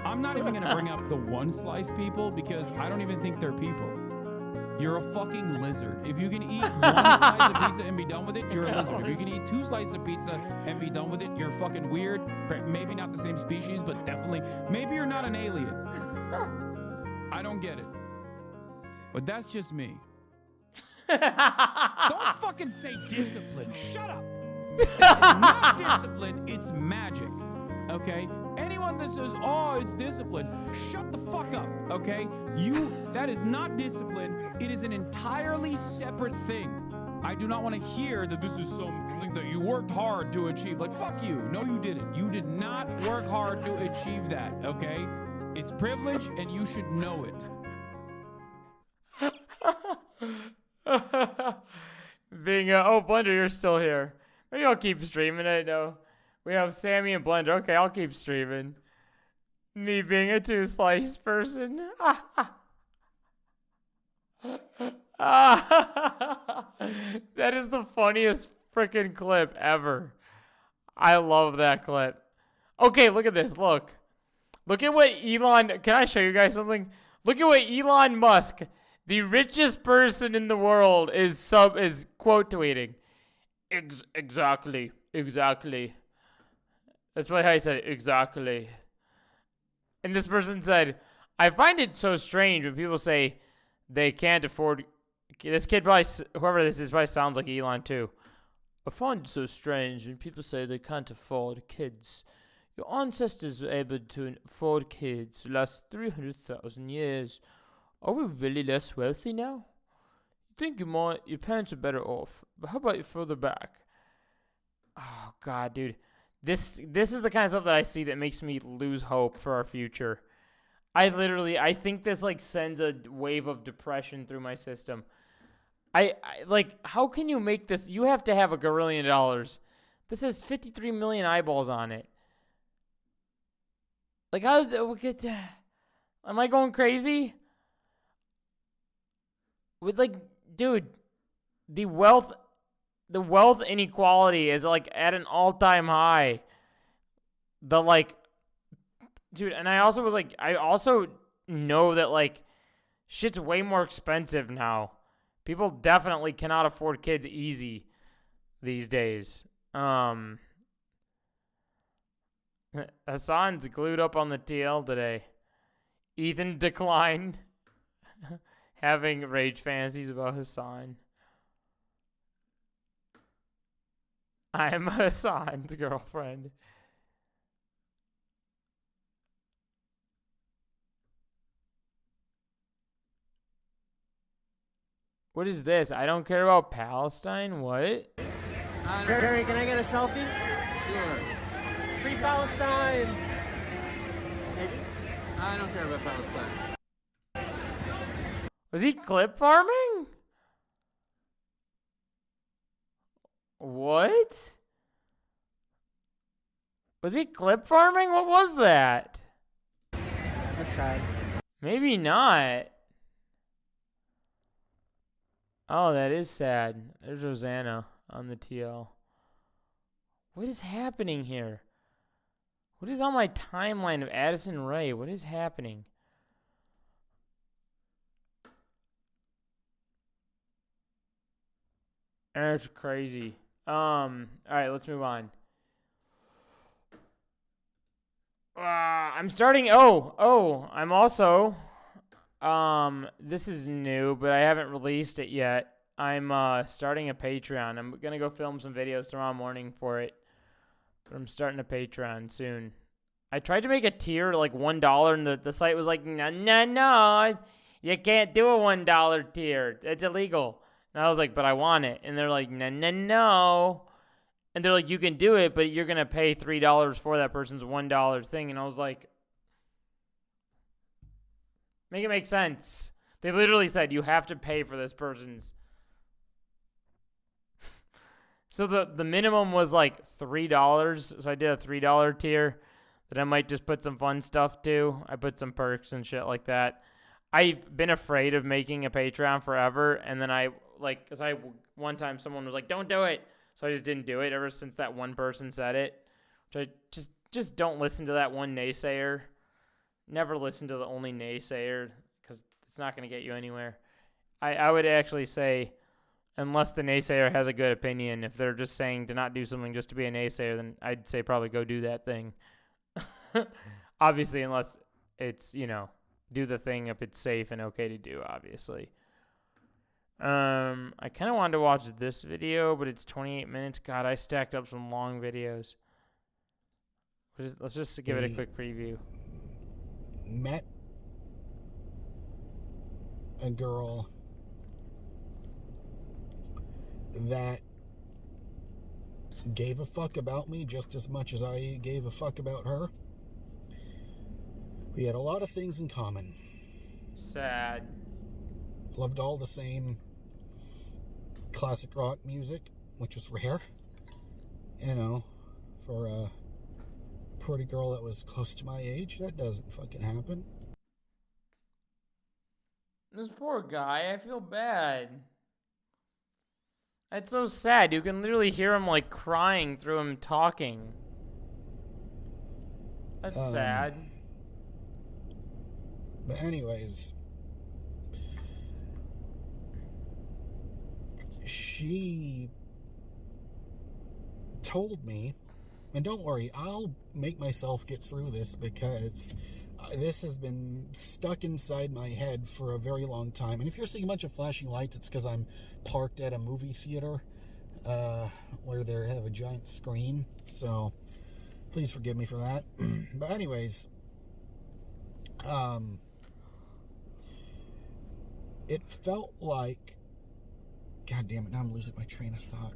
I'm not even gonna bring up the 1 slice people because I don't even think they're people. You're a fucking lizard. If you can eat 1 slice of pizza and be done with it, you're a lizard. If you can eat 2 slices of pizza and be done with it, you're fucking weird. Maybe not the same species, but definitely, maybe you're not an alien. I don't get it. But that's just me. Don't fucking say discipline. Shut up. It's not discipline, it's magic. Okay? Anyone that says, oh, it's discipline, shut the fuck up. Okay? That is not discipline. It is an entirely separate thing. I do not want to hear that this is something that you worked hard to achieve. Like, fuck you. No, you didn't. You did not work hard to achieve that. Okay? It's privilege and you should know it. Oh, Blender, you're still here. Maybe I'll keep streaming it. No, we have Sammy and Blender. Okay, I'll keep streaming. Me being a 2-slice person. That is the funniest freaking clip ever. I love that clip. Okay, look at this. Look at what Elon. Can I show you guys something? Look at what Elon Musk, the richest person in the world, is quote tweeting. Exactly. That's what I said. Exactly. And this person said, I find it so strange when people say they can't afford. This kid probably, whoever this is, probably sounds like Elon too. I find it so strange when people say they can't afford kids. Your ancestors were able to afford kids for the last 300,000 years. Are we really less wealthy now? You think your parents are better off, but how about you further back? Oh God, dude, this is the kind of stuff that I see that makes me lose hope for our future. I think this like sends a wave of depression through my system. I like, how can you make this? You have to have $1 billion. This has 53 million eyeballs on it. Like, am I going crazy? With like, dude, the wealth inequality is like at an all-time high. Dude, and I also know that like shit's way more expensive now. People definitely cannot afford kids easy these days. Hassan's glued up on the TL today. Ethan declined having rage fantasies about Hassan. I'm Hassan's girlfriend. What is this? I don't care about Palestine? What? Jerry, can I get a selfie? Sure. Free Palestine! Maybe? I don't care about Palestine. Was he clip farming? What? Was he clip farming? What was that? That's sad. Maybe not. Oh, that is sad. There's Rosanna on the TL. What is happening here? What is on my timeline of Addison Rae? What is happening? That's crazy. All right, let's move on. I'm starting. I'm also. This is new, but I haven't released it yet. I'm starting a Patreon. I'm gonna go film some videos tomorrow morning for it. But I'm starting a Patreon soon. I tried to make a tier like $1, and the site was like, no, you can't do a $1 tier. It's illegal. And I was like, but I want it. And they're like, no. And they're like, you can do it, but you're gonna pay $3 for that person's $1 thing. And I was like, make it make sense. They literally said you have to pay for this person's. So the minimum was like $3. So I did a $3 tier that I might just put some fun stuff to. I put some perks and shit like that. I've been afraid of making a Patreon forever. And then one time someone was like, don't do it. So I just didn't do it ever since that one person said it. Which I just don't listen to that one naysayer. Never listen to the only naysayer because it's not going to get you anywhere. I would actually say, unless the naysayer has a good opinion, if they're just saying to not do something just to be a naysayer, then I'd say probably go do that thing. Obviously, unless it's, do the thing if it's safe and okay to do, obviously. I kind of wanted to watch this video, but it's 28 minutes. God, I stacked up some long videos. Let's just give it a quick preview. Met a girl that gave a fuck about me just as much as I gave a fuck about her. We had a lot of things in common. Sad. Loved all the same classic rock music, which was rare. You know, for a pretty girl that was close to my age, that doesn't fucking happen. This poor guy, I feel bad. It's so sad. You can literally hear him like crying through him talking. That's sad. But anyways, she told me, and don't worry, I'll make myself get through this because this has been stuck inside my head for a very long time. And if you're seeing a bunch of flashing lights, it's because I'm parked at a movie theater where they have a giant screen. So please forgive me for that. But anyways, it felt like, God damn it, now I'm losing my train of thought.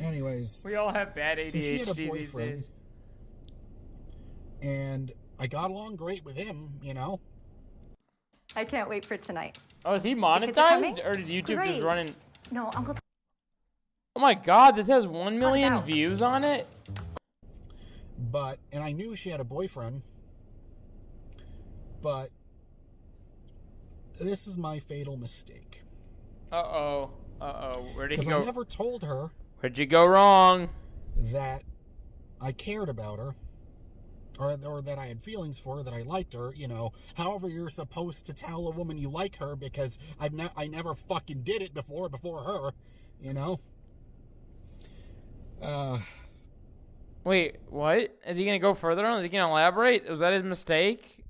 Anyways, we all have bad ADHD so she had a these boyfriend, days. and I got along great with him, you know. I can't wait for tonight. Oh, is he The kids are coming? monetized? Or did YouTube Great. just run in? No, Uncle. Oh my god, this has 1 million views on it? But, and I knew she had a boyfriend, but this is my fatal mistake. Uh-oh. Where did he Because go? I never told her Where'd you go wrong? that I cared about her, or that I had feelings for her, that I liked her, you know. However you're supposed to tell a woman you like her, because I never fucking did it before her, you know. Wait, what? Is he gonna go further on? Is he gonna elaborate? Was that his mistake?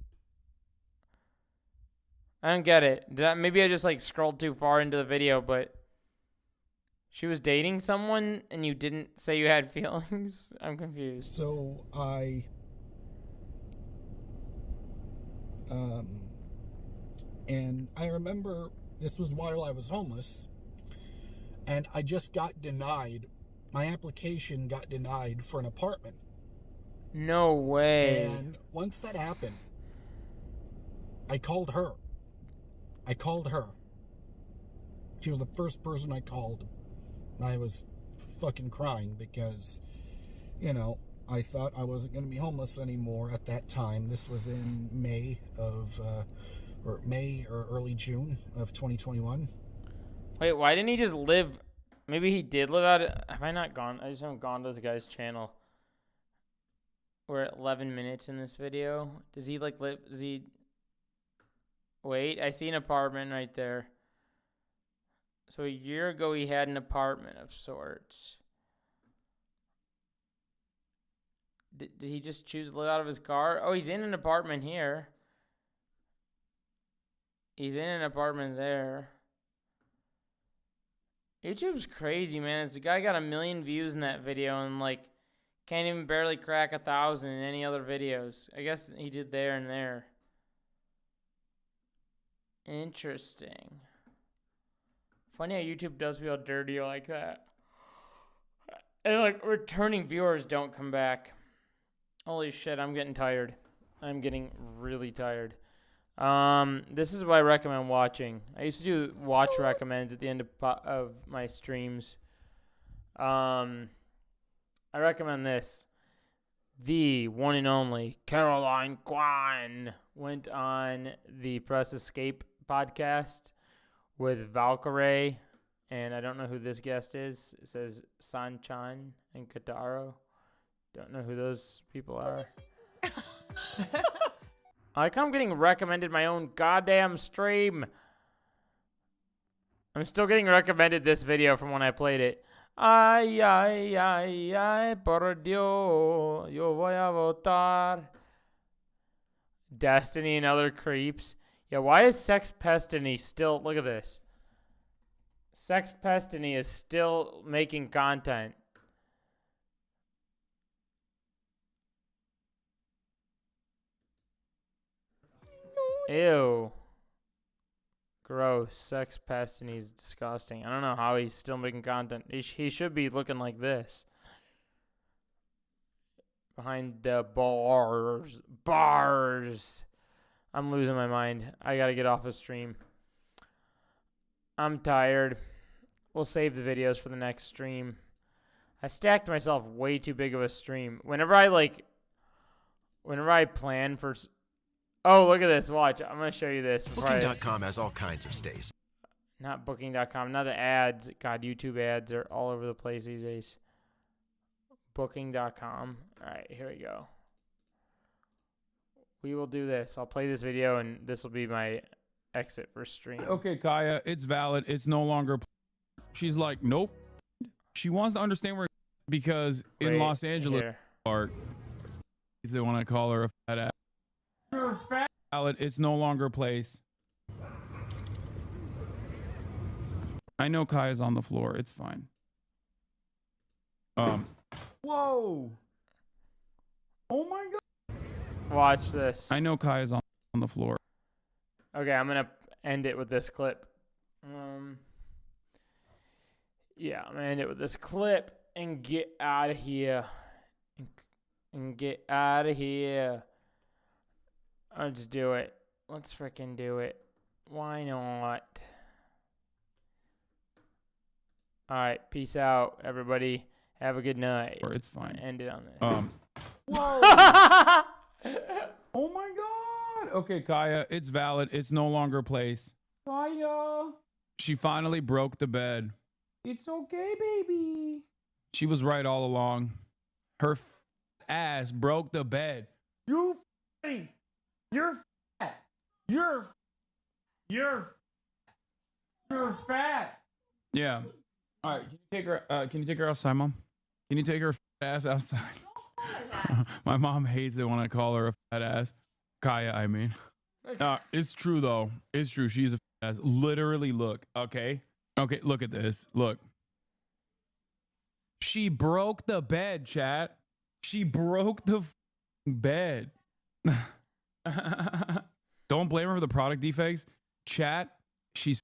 I don't get it. Maybe I just like scrolled too far into the video, but she was dating someone and you didn't say you had feelings? I'm confused. So and I remember this was while I was homeless, and I just got denied. My application got denied for an apartment. No way. And once that happened, I called her. She was the first person I called. And I was fucking crying because, you know, I thought I wasn't going to be homeless anymore at that time. This was in May or early June of 2021. Wait, why didn't he just live? Maybe he did live out. Have I not gone? I just haven't gone to this guy's channel. We're at 11 minutes in this video. Does he like live? Does he? Wait, I see an apartment right there. So a year ago he had an apartment of sorts. Did he just choose to live out of his car? Oh, he's in an apartment here. He's in an apartment there. YouTube's crazy, man. This guy got 1 million views in that video and like can't even barely crack 1,000 in any other videos. I guess he did there and there. Interesting. Funny how YouTube does feel dirty like that. And like returning viewers don't come back. Holy shit, I'm getting tired. I'm getting really tired. This is what I recommend watching. I used to do watch recommends at the end of my streams. I recommend this. The one and only Caroline Kwan went on the Press Escape podcast with Valkyrie, and I don't know who this guest is. It says Sanchan and Kataro. Don't know who those people are. I like how I'm getting recommended my own goddamn stream. I'm still getting recommended this video from when I played it. Ay, ay, ay, ay, por Dios, yo voy a votar. Destiny and other creeps. Yeah, why is Sex Pestiny still... Look at this. Sex Pestiny is still making content. Ew. Gross. Sex Pestiny is disgusting. I don't know how he's still making content. He should be looking like this. Behind the bars. Bars. I'm losing my mind. I gotta get off a stream. I'm tired. We'll save the videos for the next stream. I stacked myself way too big of a stream. Whenever I plan for... Oh, look at this. Watch. I'm going to show you this. Booking.com has all kinds of stays. Not Booking.com. Not the ads. God, YouTube ads are all over the place these days. Booking.com. All right, here we go. We will do this. I'll play this video, and this will be my exit for stream. Okay, Kaya, it's valid. It's no longer... She's like, nope. She wants to understand where... Because in Los Angeles, Park, they want to call her a fat ass. You're fat. Valid. It's no longer place. I know Kaya's on the floor. It's fine. Whoa. Oh my god. Watch this. I know Kaya's on the floor. Okay, I'm going to end it with this clip. Yeah, I'm going to end it with this clip and get out of here. And get out of here. I'll just do it. Let's freaking do it. Why not? All right, peace out, everybody. Have a good night. Or it's fine. End it on this. Whoa. Oh my god. Okay, Kaya, it's valid. It's no longer place. Kaya. She finally broke the bed. It's okay, baby. She was right all along. Her ass broke the bed. You fatty. You're fat. You're fat. Yeah. All right. Can you take her outside, Mom? Can you take her fat ass outside? My mom hates it when I call her a fat ass. Kaya, I mean. It's true though. It's true. She's a fat ass. Literally, look. Okay. Okay. Look at this. Look. She broke the bed, chat. She broke the bed. Don't blame her for the product defects. Chat, she's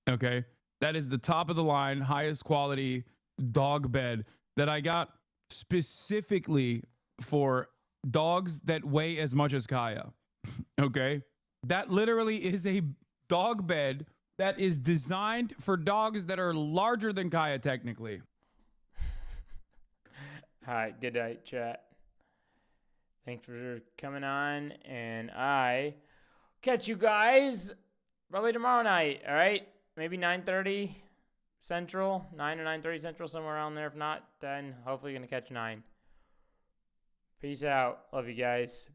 okay. That is the top of the line, highest quality dog bed that I got specifically for dogs that weigh as much as Kaya. Okay. That literally is a dog bed that is designed for dogs that are larger than Kaya technically. All right, good night, chat. Thanks for coming on, and I catch you guys probably tomorrow night, all right? Maybe 9:30 Central, 9 or 9:30 Central, somewhere around there. If not, then hopefully you're going to catch 9. Peace out. Love you guys.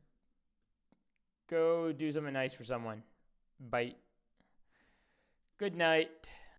Go do something nice for someone. Bye. Good night.